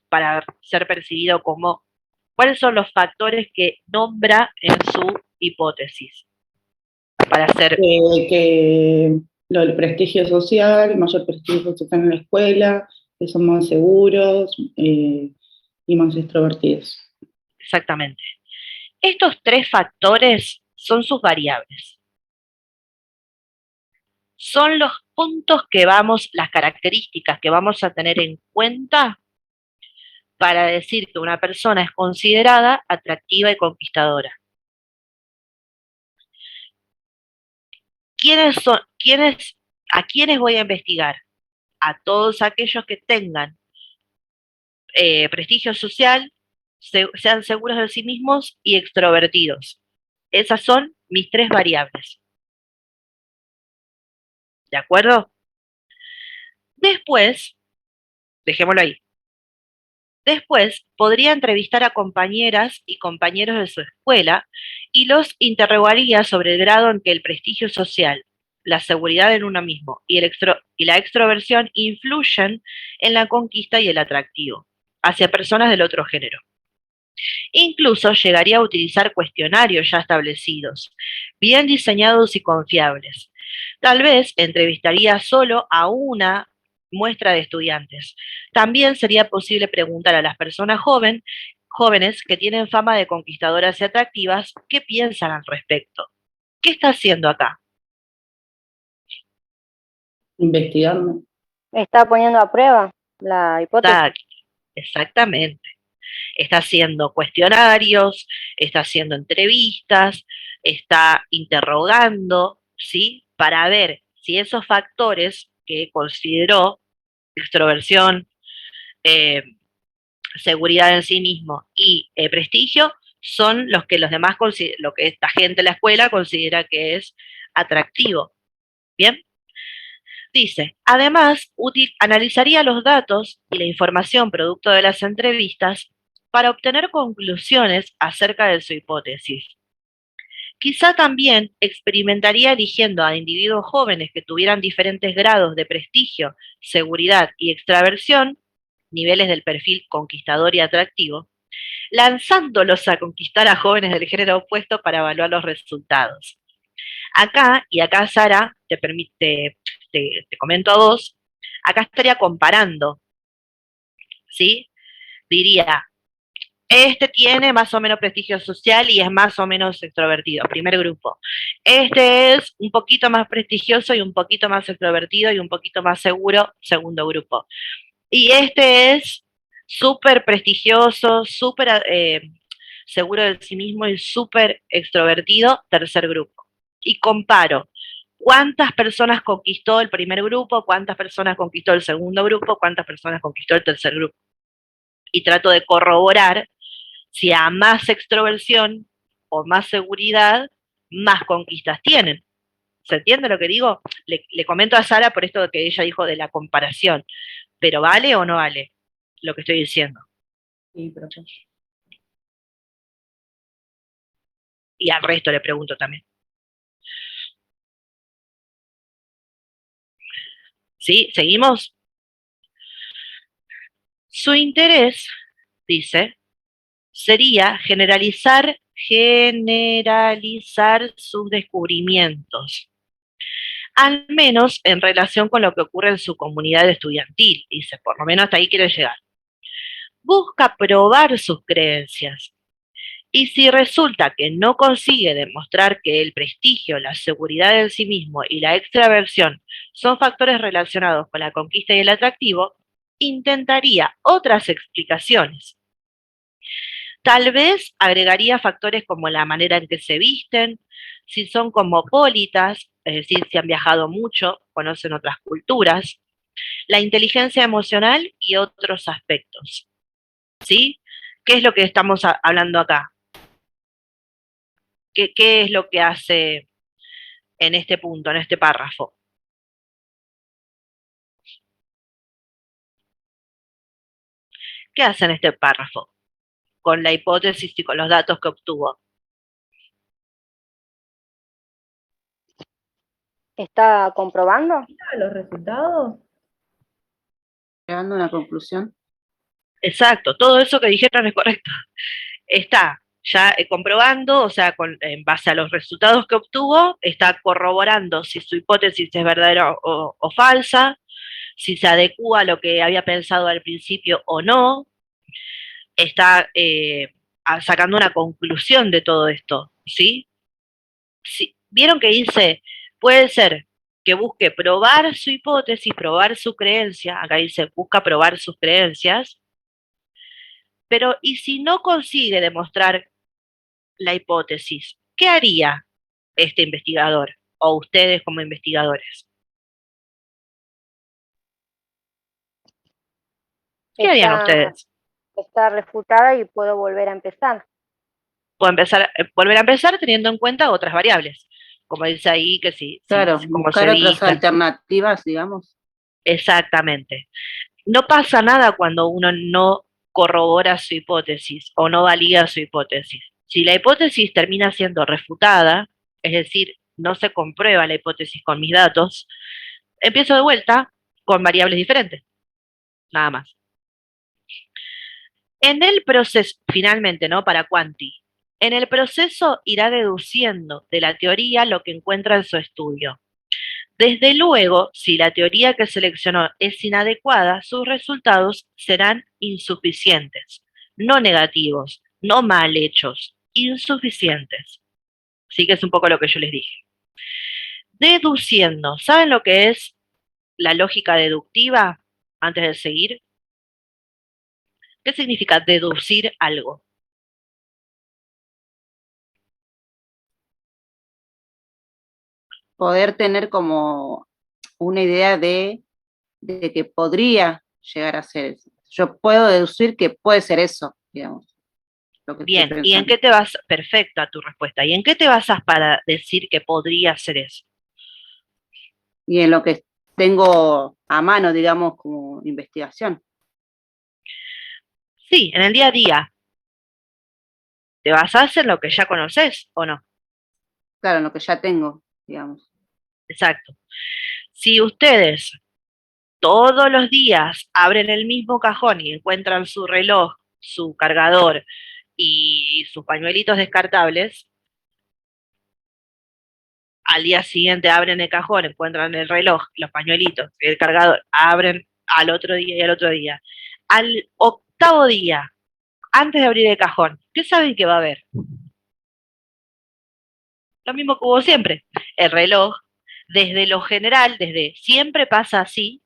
para ser percibido como... ¿Cuáles son los factores que nombra en su hipótesis? Para ser... Que lo del prestigio social, mayor prestigio social en la escuela, que son más seguros y más extrovertidos. Exactamente. Estos tres factores son sus variables. Son los puntos las características que vamos a tener en cuenta para decir que una persona es considerada atractiva y conquistadora. ¿A quiénes voy a investigar? A todos aquellos que tengan prestigio social, sean seguros de sí mismos y extrovertidos. Esas son mis tres variables. ¿De acuerdo? Después, dejémoslo ahí. Después, podría entrevistar a compañeras y compañeros de su escuela y los interrogaría sobre el grado en que el prestigio social, la seguridad en uno mismo y la extroversión influyen en la conquista y el atractivo hacia personas del otro género. Incluso llegaría a utilizar cuestionarios ya establecidos, bien diseñados y confiables. Tal vez entrevistaría solo a una muestra de estudiantes. También sería posible preguntar a las personas jóvenes que tienen fama de conquistadoras y atractivas, ¿qué piensan al respecto? ¿Qué está haciendo acá? Investigando. Está poniendo a prueba la hipótesis. Exactamente. Está haciendo cuestionarios, está haciendo entrevistas, está interrogando, ¿sí? Para ver si esos factores que consideró, extroversión, seguridad en sí mismo y prestigio, son los que los demás, lo que esta gente de la escuela considera que es atractivo. ¿Bien? Dice, además, analizaría los datos y la información producto de las entrevistas para obtener conclusiones acerca de su hipótesis. Quizá también experimentaría eligiendo a individuos jóvenes que tuvieran diferentes grados de prestigio, seguridad y extraversión, niveles del perfil conquistador y atractivo, lanzándolos a conquistar a jóvenes del género opuesto para evaluar los resultados. Acá Sara, te comento a vos, acá estaría comparando, ¿sí? Diría, este tiene más o menos prestigio social y es más o menos extrovertido, primer grupo. Este es un poquito más prestigioso y un poquito más extrovertido y un poquito más seguro, segundo grupo. Y este es súper prestigioso, súper seguro de sí mismo y súper extrovertido, tercer grupo. Y comparo cuántas personas conquistó el primer grupo, cuántas personas conquistó el segundo grupo, cuántas personas conquistó el tercer grupo. Y trato de corroborar si a más extroversión o más seguridad, más conquistas tienen. ¿Se entiende lo que digo? Le comento a Sara por esto que ella dijo de la comparación. ¿Pero vale o no vale lo que estoy diciendo? Sí, profe. Y al resto le pregunto también. ¿Sí? ¿Seguimos? Su interés, dice, sería generalizar sus descubrimientos, al menos en relación con lo que ocurre en su comunidad estudiantil, dice, por lo menos hasta ahí quiere llegar. Busca probar sus creencias, y si resulta que no consigue demostrar que el prestigio, la seguridad en sí mismo y la extraversión son factores relacionados con la conquista y el atractivo, intentaría otras explicaciones. Tal vez agregaría factores como la manera en que se visten, si son cosmopolitas, es decir, si han viajado mucho, conocen otras culturas, la inteligencia emocional y otros aspectos. ¿Sí? ¿Qué es lo que estamos hablando acá? ¿Qué es lo que hace en este punto, en este párrafo? ¿Qué hace en este párrafo? Con la hipótesis y con los datos que obtuvo. ¿Está comprobando? ¿Los resultados? Llegando a una conclusión. Exacto, todo eso que dijeron es correcto. Está ya comprobando, o sea, en base a los resultados que obtuvo, está corroborando si su hipótesis es verdadera o falsa, si se adecúa a lo que había pensado al principio o no, está sacando una conclusión de todo esto, ¿sí? ¿Vieron que dice, puede ser que busque probar su hipótesis, probar su creencia, acá dice, busca probar sus creencias, pero ¿y si no consigue demostrar la hipótesis? ¿Qué haría este investigador o ustedes como investigadores? ¿Qué harían ustedes? Está refutada y puedo volver a empezar. Puedo volver a empezar teniendo en cuenta otras variables, como dice ahí que sí. Claro, como buscar otras alternativas, digamos. Exactamente. No pasa nada cuando uno no corrobora su hipótesis o no valida su hipótesis. Si la hipótesis termina siendo refutada, es decir, no se comprueba la hipótesis con mis datos, empiezo de vuelta con variables diferentes. Nada más. En el proceso, finalmente, ¿no? Para Quanti, en el proceso irá deduciendo de la teoría lo que encuentra en su estudio. Desde luego, si la teoría que seleccionó es inadecuada, sus resultados serán insuficientes, no negativos, no mal hechos, insuficientes. Así que es un poco lo que yo les dije. Deduciendo, ¿saben lo que es la lógica deductiva? Antes de seguir, ¿qué significa deducir algo? Poder tener como una idea de que podría llegar a ser eso. Yo puedo deducir que puede ser eso, digamos. Lo que Bien, estoy ¿y en pensando. qué te basas? Perfecta tu respuesta. ¿Y en qué te basas para decir que podría ser eso? Y en lo que tengo a mano, digamos, como investigación. Sí, en el día a día. ¿Te basás en lo que ya conoces o no? Claro, en lo que ya tengo, digamos. Exacto. Si ustedes todos los días abren el mismo cajón y encuentran su reloj, su cargador y sus pañuelitos descartables, al día siguiente abren el cajón, encuentran el reloj, los pañuelitos, el cargador, abren al otro día y al otro día. Al octavo día, antes de abrir el cajón, ¿qué saben que va a haber? Lo mismo que hubo siempre. El reloj, desde lo general, desde siempre pasa así,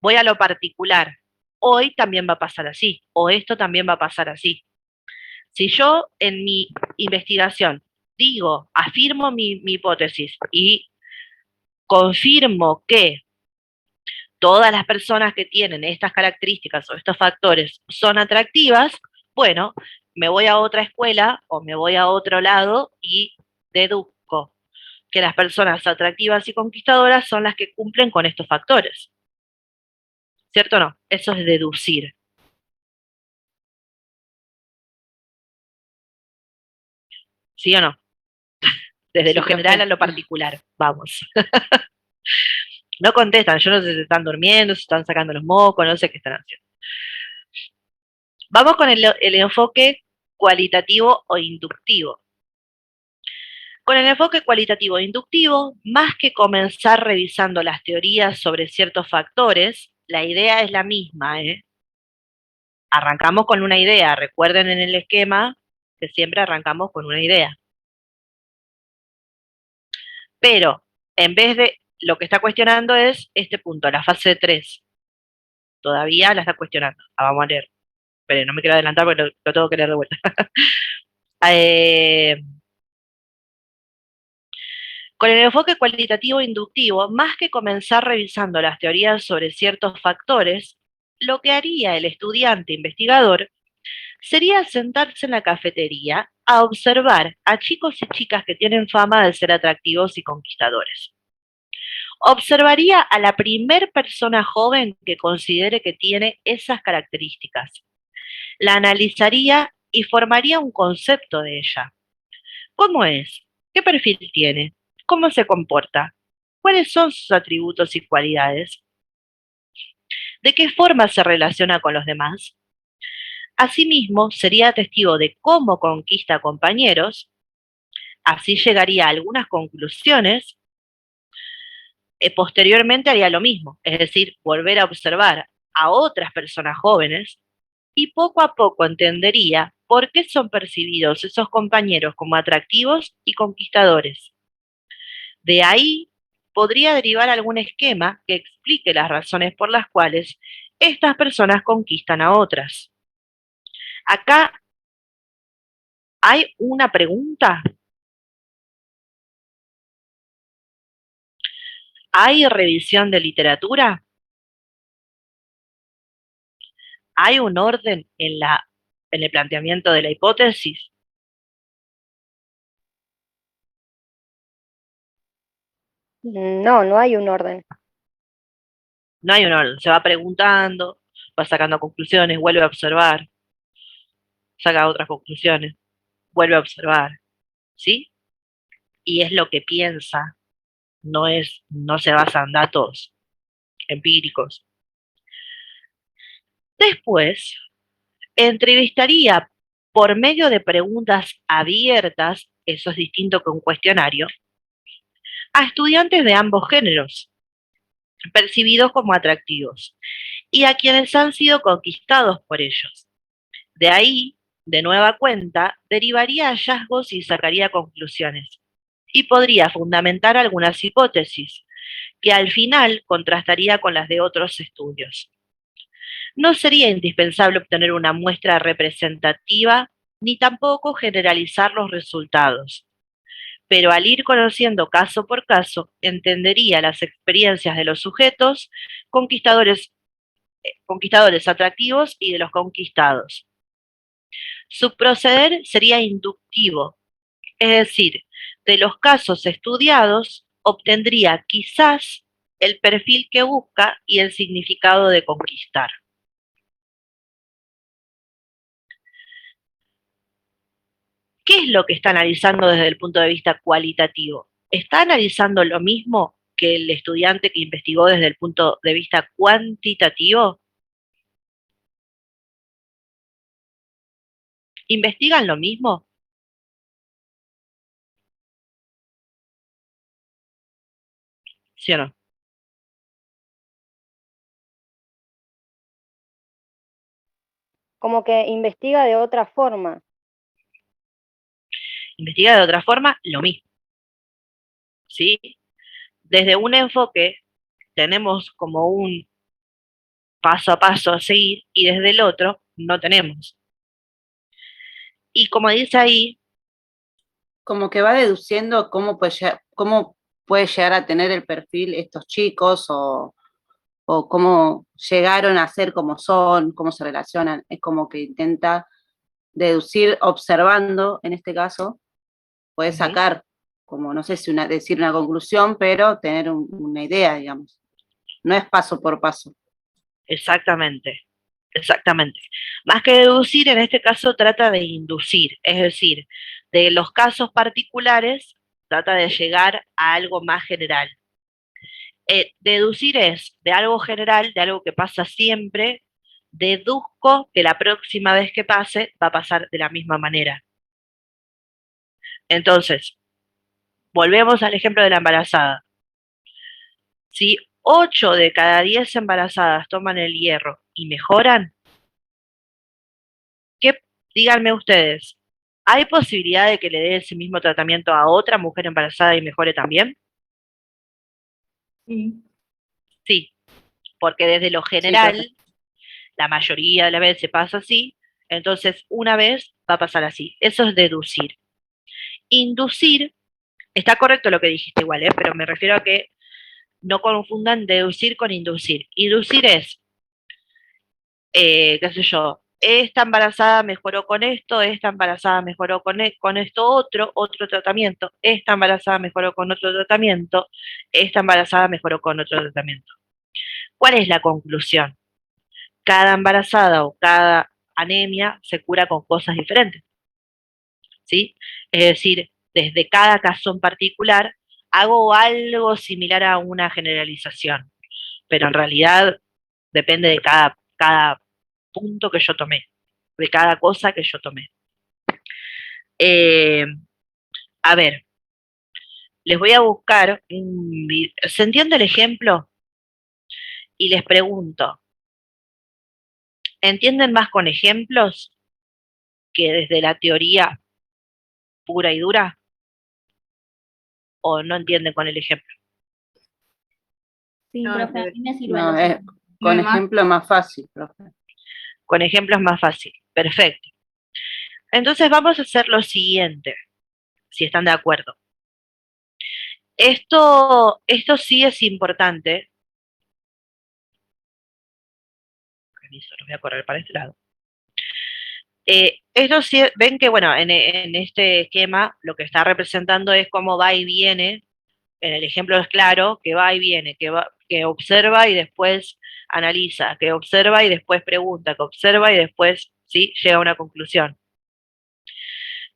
voy a lo particular. Hoy también va a pasar así, o esto también va a pasar así. Si yo en mi investigación digo, afirmo mi hipótesis y confirmo que todas las personas que tienen estas características o estos factores son atractivas, bueno, me voy a otra escuela o me voy a otro lado y deduzco que las personas atractivas y conquistadoras son las que cumplen con estos factores. ¿Cierto o no? Eso es deducir. ¿Sí o no? Desde Sí, lo general profe. a lo particular. Vamos. No contestan, yo no sé si están durmiendo, si están sacando los mocos, no sé qué están haciendo. Vamos con el enfoque cualitativo o inductivo. Con el enfoque cualitativo e inductivo, más que comenzar revisando las teorías sobre ciertos factores, la idea es la misma, ¿eh? Arrancamos con una idea, recuerden en el esquema que siempre arrancamos con una idea. Pero, en vez de, lo que está cuestionando es este punto, la fase 3. Todavía la está cuestionando. Vamos a leer. Pero no me quiero adelantar porque lo tengo que leer de vuelta. Con el enfoque cualitativo inductivo, más que comenzar revisando las teorías sobre ciertos factores, lo que haría el estudiante investigador sería sentarse en la cafetería a observar a chicos y chicas que tienen fama de ser atractivos y conquistadores. Observaría a la primer persona joven que considere que tiene esas características. La analizaría y formaría un concepto de ella. ¿Cómo es? ¿Qué perfil tiene? ¿Cómo se comporta? ¿Cuáles son sus atributos y cualidades? ¿De qué forma se relaciona con los demás? Asimismo, sería testigo de cómo conquista compañeros, así llegaría a algunas conclusiones, posteriormente haría lo mismo, es decir, volver a observar a otras personas jóvenes y poco a poco entendería por qué son percibidos esos compañeros como atractivos y conquistadores. De ahí podría derivar algún esquema que explique las razones por las cuales estas personas conquistan a otras. Acá hay una pregunta. ¿Hay revisión de literatura? ¿Hay un orden en el planteamiento de la hipótesis? No, no hay un orden. No hay un orden. Se va preguntando, va sacando conclusiones, vuelve a observar, saca otras conclusiones, vuelve a observar, ¿sí? Y es lo que piensa, no se basa en datos empíricos. Después, entrevistaría por medio de preguntas abiertas, eso es distinto que un cuestionario, a estudiantes de ambos géneros, percibidos como atractivos, y a quienes han sido conquistados por ellos. De ahí, de nueva cuenta, derivaría hallazgos y sacaría conclusiones, y podría fundamentar algunas hipótesis, que al final contrastaría con las de otros estudios. No sería indispensable obtener una muestra representativa, ni tampoco generalizar los resultados, pero al ir conociendo caso por caso, entendería las experiencias de los sujetos, conquistadores atractivos y de los conquistados. Su proceder sería inductivo, es decir, de los casos estudiados obtendría quizás el perfil que busca y el significado de conquistar. ¿Qué es lo que está analizando desde el punto de vista cualitativo? ¿Está analizando lo mismo que el estudiante que investigó desde el punto de vista cuantitativo? ¿Investigan lo mismo? ¿Sí o no? Como que investiga de otra forma. Investiga de otra forma lo mismo. ¿Sí? Desde un enfoque tenemos como un paso a paso a seguir y desde el otro no tenemos. Y como dice ahí, Como que va deduciendo cómo puede llegar a tener el perfil estos chicos o cómo llegaron a ser como son, cómo se relacionan. Es como que intenta deducir observando, en este caso, puede sacar, como no sé si decir una conclusión, pero tener una idea, digamos. No es paso por paso. exactamente, exactamente. Más que deducir, en este caso trata de inducir, es decir, de los casos particulares trata de llegar a algo más general. Deducir es de algo general, de algo que pasa siempre, deduzco que la próxima vez que pase va a pasar de la misma manera. Entonces, volvemos al ejemplo de la embarazada. Si 8 de cada 10 embarazadas toman el hierro y mejoran, díganme ustedes, ¿hay posibilidad de que le dé ese mismo tratamiento a otra mujer embarazada y mejore también? Sí. Sí, porque desde lo general, la mayoría de las veces pasa así, entonces una vez va a pasar así. Eso es deducir. Inducir, está correcto lo que dijiste igual, pero me refiero a que no confundan deducir con inducir. Inducir es, qué sé yo, esta embarazada mejoró con esto, esta embarazada mejoró con esto otro tratamiento, esta embarazada mejoró con otro tratamiento, esta embarazada mejoró con otro tratamiento. ¿Cuál es la conclusión? Cada embarazada o cada anemia se cura con cosas diferentes, ¿sí? Es decir, desde cada caso en particular hago algo similar a una generalización, pero en realidad depende de cada punto que yo tomé, de cada cosa que yo tomé. A ver, les voy a buscar un video. ¿Se entiende el ejemplo? Y les pregunto, ¿entienden más con ejemplos que desde la teoría pura y dura? ¿O no entienden con el ejemplo? Sí, No, profe, a mí me sirven No, los con ejemplo es más fácil, profe. Con ejemplos más fácil. Perfecto. Entonces vamos a hacer lo siguiente, si están de acuerdo. Esto sí es importante. Permiso, lo voy a correr para este lado. Esto sí, ven que, bueno, en este esquema lo que está representando es cómo va y viene. En el ejemplo es claro que va y viene, que observa y después analiza, que observa y después pregunta, que observa y después ¿sí? llega a una conclusión.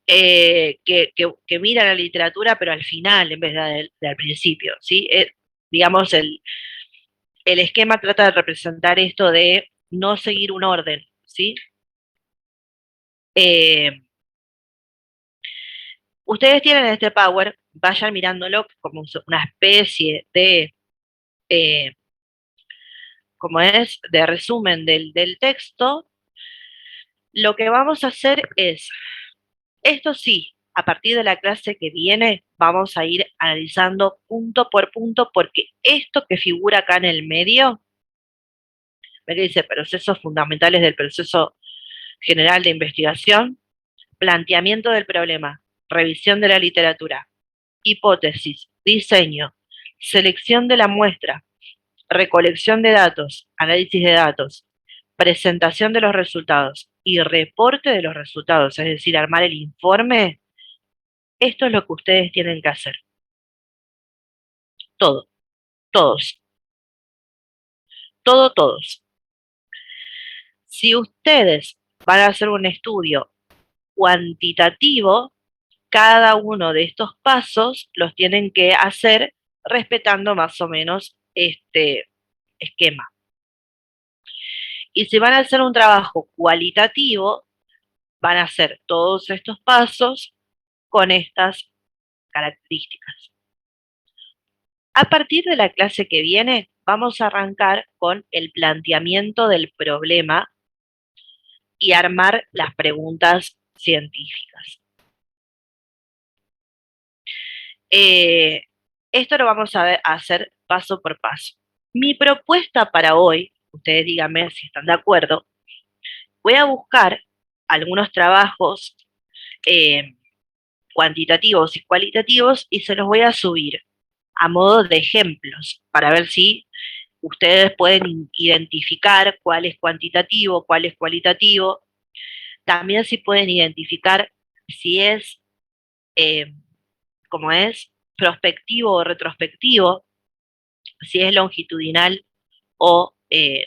Que mira la literatura, pero al final en vez de al principio, ¿sí? Digamos, el esquema trata de representar esto de no seguir un orden, ¿sí? Ustedes tienen este Power, vayan mirándolo como una especie de, como es, de resumen del texto. Lo que vamos a hacer es, esto sí, a partir de la clase que viene, vamos a ir analizando punto por punto, porque esto que figura acá en el medio, ve que dice procesos fundamentales del proceso general de investigación, planteamiento del problema, revisión de la literatura, hipótesis, diseño, selección de la muestra, recolección de datos, análisis de datos, presentación de los resultados y reporte de los resultados, es decir, armar el informe. Esto es lo que ustedes tienen que hacer. Todo, todos, todos. Si ustedes van a hacer un estudio cuantitativo, cada uno de estos pasos los tienen que hacer respetando más o menos este esquema. Y si van a hacer un trabajo cualitativo, van a hacer todos estos pasos con estas características. A partir de la clase que viene, vamos a arrancar con el planteamiento del problema y armar las preguntas científicas. Esto lo vamos a hacer paso por paso. Mi propuesta para hoy, ustedes díganme si están de acuerdo, voy a buscar algunos trabajos cuantitativos y cualitativos y se los voy a subir a modo de ejemplos para ver si ustedes pueden identificar cuál es cuantitativo, cuál es cualitativo. También si pueden identificar si es, como es, prospectivo o retrospectivo, si es longitudinal o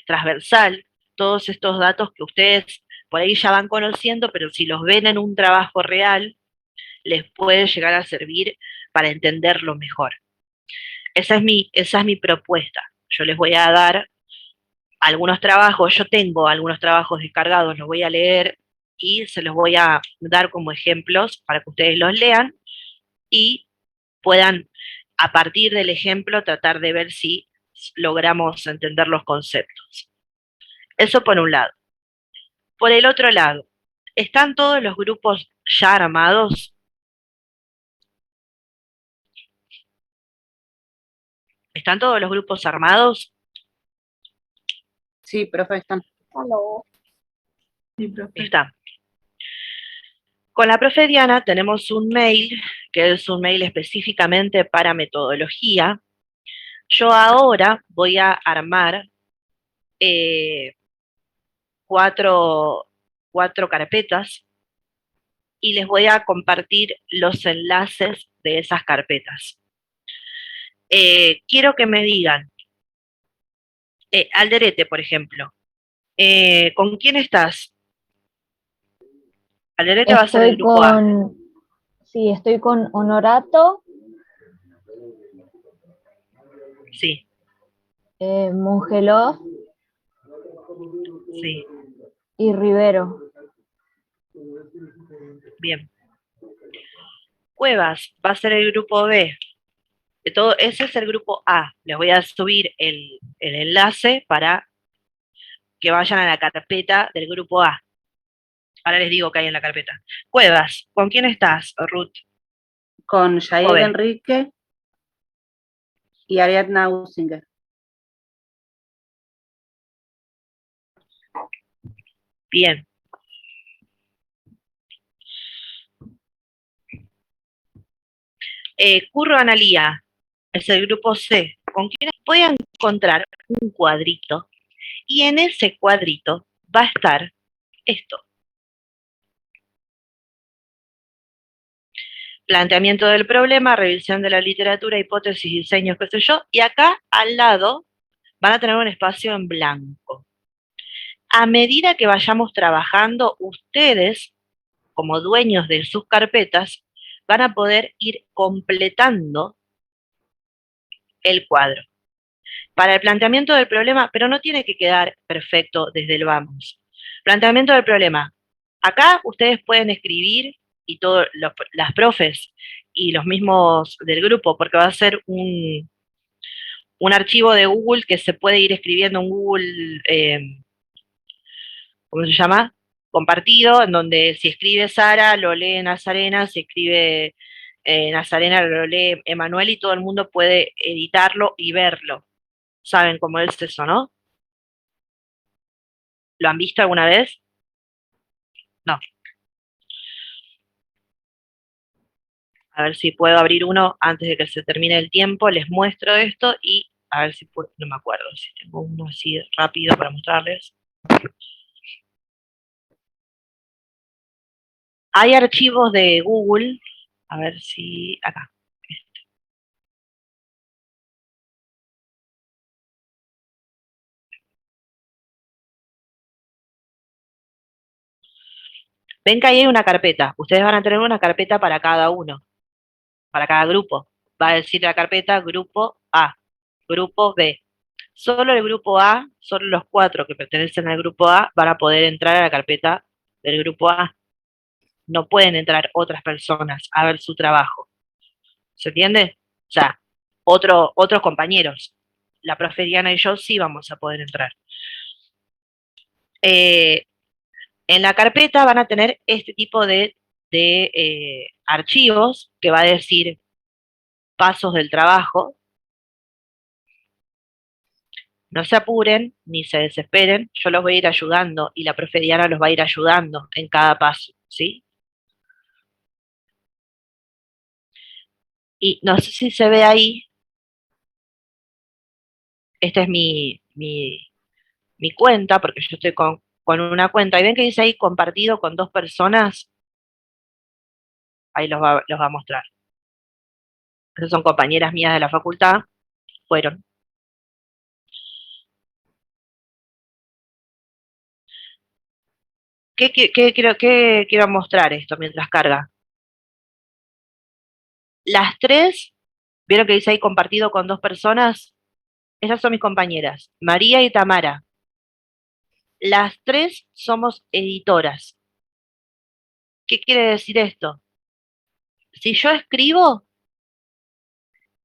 transversal. Todos estos datos que ustedes por ahí ya van conociendo, pero si los ven en un trabajo real, les puede llegar a servir para entenderlo mejor. Esa es mi propuesta. Yo les voy a dar algunos trabajos, yo tengo algunos trabajos descargados, los voy a leer y se los voy a dar como ejemplos para que ustedes los lean y puedan, a partir del ejemplo, tratar de ver si logramos entender los conceptos. Eso por un lado. Por el otro lado, ¿están todos los grupos ya armados? ¿Están todos los grupos armados? Sí, profe, están. Sí, profe. Está. Con la profe Diana tenemos un mail, que es un mail específicamente para metodología. Yo ahora voy a armar cuatro carpetas y les voy a compartir los enlaces de esas carpetas. Quiero que me digan, Alderete, por ejemplo, ¿con quién estás? Alderete va a ser el grupo A. Sí, estoy con Honorato, Sí, Mongelós sí, y Rivero. bien. Cuevas va a ser el grupo B. Ese es el grupo A. Les voy a subir el enlace para que vayan a la carpeta del grupo A. Ahora les digo qué hay en la carpeta. Cuevas, ¿con quién estás, Ruth? Con Yael Joven. Enrique y Ariadna Usinger. Bien. Curro Analía es el grupo C. ¿Con quién voy a encontrar un cuadrito? Y en ese cuadrito va a estar esto. Planteamiento del problema, revisión de la literatura, hipótesis, diseños, qué sé yo. Y acá al lado van a tener un espacio en blanco. A medida que vayamos trabajando, ustedes, como dueños de sus carpetas, van a poder ir completando el cuadro. Para el planteamiento del problema, pero no tiene que quedar perfecto desde el vamos. Planteamiento del problema. Acá ustedes pueden escribir y todas las profes y los mismos del grupo, porque va a ser un archivo de Google que se puede ir escribiendo en Google, ¿cómo se llama? Compartido, en donde si escribe Sara, lo lee Nazarena, si escribe Nazarena, lo lee Emanuel y todo el mundo puede editarlo y verlo. ¿Saben cómo es eso, no? ¿Lo han visto alguna vez? No. A ver si puedo abrir uno antes de que se termine el tiempo. Les muestro esto y a ver si puedo, no me acuerdo si tengo uno así rápido para mostrarles. Hay archivos de Google, a ver si acá. Ven que ahí hay una carpeta. Ustedes van a tener una carpeta para cada uno, para cada grupo. Va a decir la carpeta grupo A, grupo B. Solo el grupo A, solo los 4 que pertenecen al grupo A van a poder entrar a la carpeta del grupo A. No pueden entrar otras personas a ver su trabajo. ¿Se entiende? O sea, otros compañeros. La profe Diana y yo sí vamos a poder entrar. En la carpeta van a tener este tipo de archivos que va a decir pasos del trabajo. No se apuren ni se desesperen, yo los voy a ir ayudando y la profe Diana los va a ir ayudando en cada paso, ¿sí? Y no sé si se ve ahí, esta es mi cuenta, porque yo estoy con una cuenta, y ven que dice ahí compartido con 2 personas, ahí los va a mostrar. Esas son compañeras mías de la facultad, fueron. ¿Qué quiero mostrar esto mientras carga? Las 3, ¿vieron que dice ahí compartido con 2 personas? Esas son mis compañeras, María y Tamara. Las 3 somos editoras. ¿Qué quiere decir esto? Si yo escribo,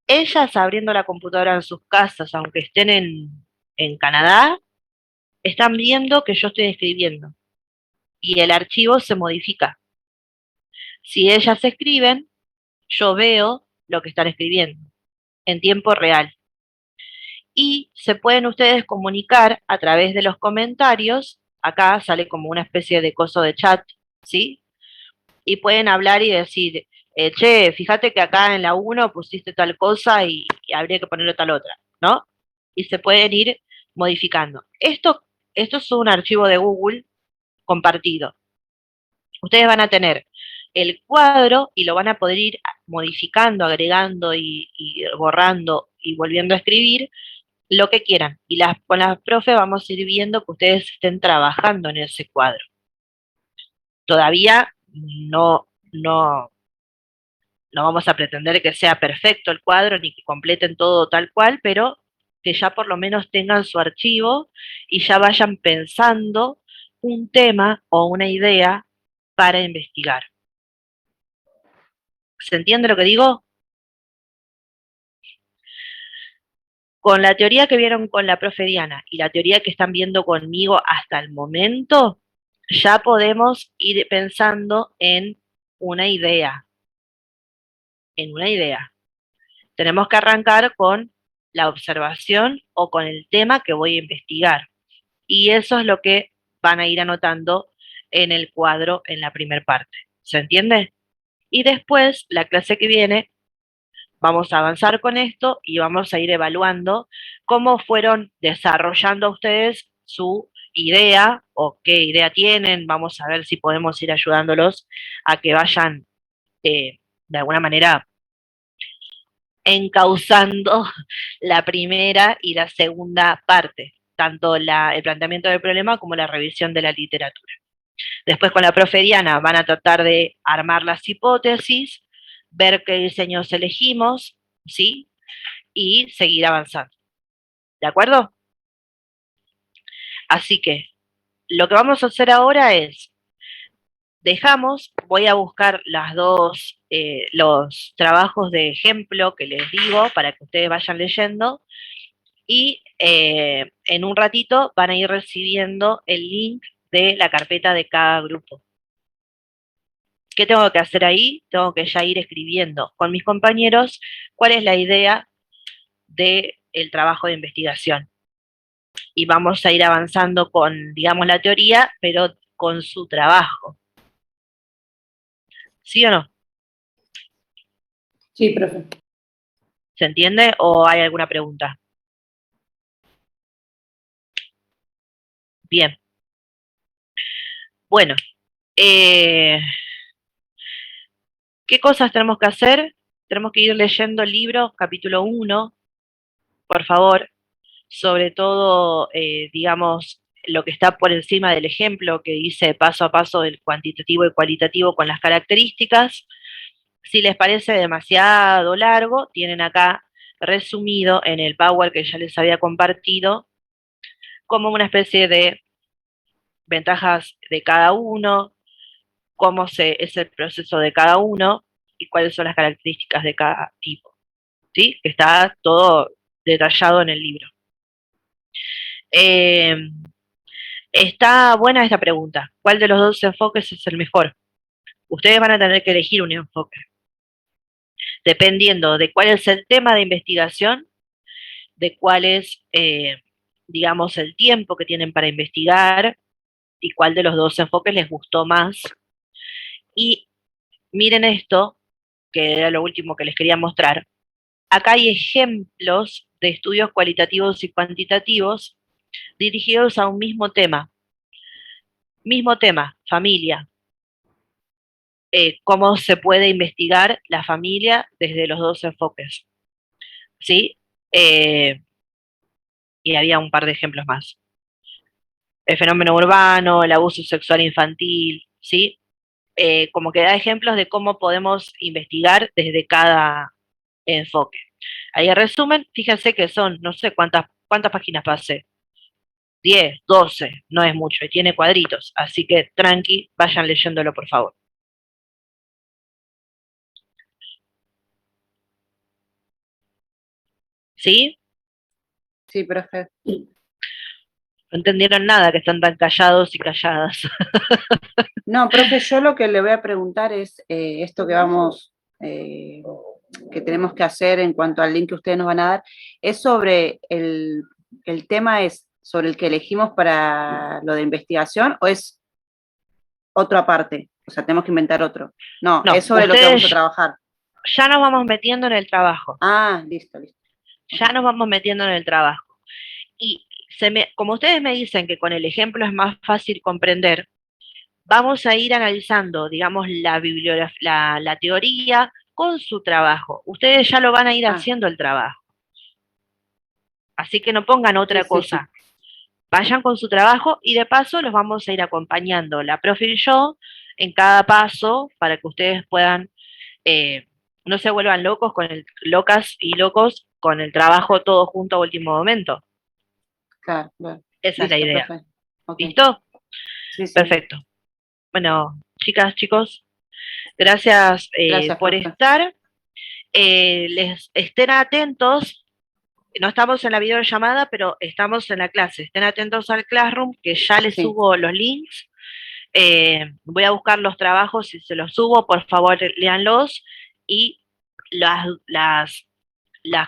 ellas abriendo la computadora en sus casas, aunque estén en Canadá, están viendo que yo estoy escribiendo y el archivo se modifica. Si ellas escriben, yo veo lo que están escribiendo en tiempo real. Y se pueden ustedes comunicar a través de los comentarios. Acá sale como una especie de coso de chat, ¿sí? Y pueden hablar y decir, che, fíjate que acá en la 1 pusiste tal cosa y habría que ponerle tal otra, ¿no? Y se pueden ir modificando. Esto es un archivo de Google compartido. Ustedes van a tener el cuadro y lo van a poder ir modificando, agregando y borrando y volviendo a escribir lo que quieran. Y con las profe vamos a ir viendo que ustedes estén trabajando en ese cuadro. Todavía no vamos a pretender que sea perfecto el cuadro ni que completen todo tal cual, pero que ya por lo menos tengan su archivo y ya vayan pensando un tema o una idea para investigar. ¿Se entiende lo que digo? Con la teoría que vieron con la profe Diana y la teoría que están viendo conmigo hasta el momento, ya podemos ir pensando en una idea. En una idea. Tenemos que arrancar con la observación o con el tema que voy a investigar. Y eso es lo que van a ir anotando en el cuadro en la primera parte. ¿Se entiende? Y después, la clase que viene, vamos a avanzar con esto y vamos a ir evaluando cómo fueron desarrollando ustedes su idea o qué idea tienen. Vamos a ver si podemos ir ayudándolos a que vayan de alguna manera encauzando la primera y la segunda parte, tanto el planteamiento del problema como la revisión de la literatura. Después con la profe Diana van a tratar de armar las hipótesis, ver qué diseños elegimos, ¿sí? Y seguir avanzando. ¿De acuerdo? Así que lo que vamos a hacer ahora es dejamos, voy a buscar los trabajos de ejemplo que les digo para que ustedes vayan leyendo y en un ratito van a ir recibiendo el link de la carpeta de cada grupo. ¿Qué tengo que hacer ahí? Tengo que ya ir escribiendo con mis compañeros cuál es la idea del trabajo de investigación. Y vamos a ir avanzando con, digamos, la teoría, pero con su trabajo. ¿Sí o no? Sí, profe. ¿Se entiende o hay alguna pregunta? Bien. Bueno, ¿qué cosas tenemos que hacer? Tenemos que ir leyendo el libro, capítulo 1, por favor, sobre todo, digamos, lo que está por encima del ejemplo que dice paso a paso del cuantitativo y cualitativo con las características. Si les parece demasiado largo, tienen acá resumido en el Power que ya les había compartido, como una especie de ventajas de cada uno, cómo es el proceso de cada uno y cuáles son las características de cada tipo. ¿Sí? Que está todo detallado en el libro. Está buena esta pregunta. ¿Cuál de los dos enfoques es el mejor? Ustedes van a tener que elegir un enfoque. Dependiendo de cuál es el tema de investigación, de cuál es, digamos, el tiempo que tienen para investigar y cuál de los dos enfoques les gustó más. Y miren esto, que era lo último que les quería mostrar. Acá hay ejemplos de estudios cualitativos y cuantitativos dirigidos a un mismo tema. Mismo tema, familia. Cómo se puede investigar la familia desde los dos enfoques. ¿Sí? Y había un par de ejemplos más. El fenómeno urbano, el abuso sexual infantil, ¿sí? Como que da ejemplos de cómo podemos investigar desde cada enfoque. Ahí en resumen, fíjense que son, no sé cuántas páginas pasé. 10, 12, no es mucho, y tiene cuadritos, así que tranqui, vayan leyéndolo por favor. ¿Sí? Sí, profe. No entendieron nada, que están tan callados y calladas. No, profe, yo lo que le voy a preguntar es esto que vamos, que tenemos que hacer en cuanto al link que ustedes nos van a dar, es sobre el tema es sobre el que elegimos para lo de investigación o es otro aparte, o sea, tenemos que inventar otro. No, es sobre lo que vamos a trabajar. Ya nos vamos metiendo en el trabajo. Ah, listo. Ya nos vamos metiendo en el trabajo. Y como ustedes me dicen que con el ejemplo es más fácil comprender, vamos a ir analizando, digamos, la teoría con su trabajo. Ustedes ya lo van a ir haciendo el trabajo. Así que no pongan otra cosa. Sí. Vayan con su trabajo y de paso los vamos a ir acompañando, la profe y yo, en cada paso para que ustedes puedan, no se vuelvan locas y locos con el trabajo todo junto a último momento. Claro. Esa es la idea. Okay. ¿Listo? Sí. Perfecto. Bueno, chicas, chicos, gracias por estar. Les estén atentos. No estamos en la videollamada, pero estamos en la clase. Estén atentos al Classroom, que ya les subo los links. Voy a buscar los trabajos y se los subo. Por favor, léanlos. Y las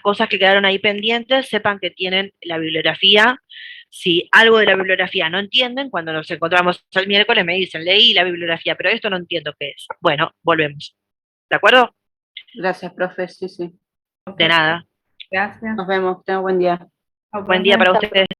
cosas que quedaron ahí pendientes, sepan que tienen la bibliografía. Si algo de la bibliografía no entienden, cuando nos encontramos el miércoles me dicen, leí la bibliografía, pero esto no entiendo qué es. Bueno, volvemos. ¿De acuerdo? Gracias, profe. Sí. De nada. Gracias. Nos vemos. Tengan buen día. Buen día para ustedes.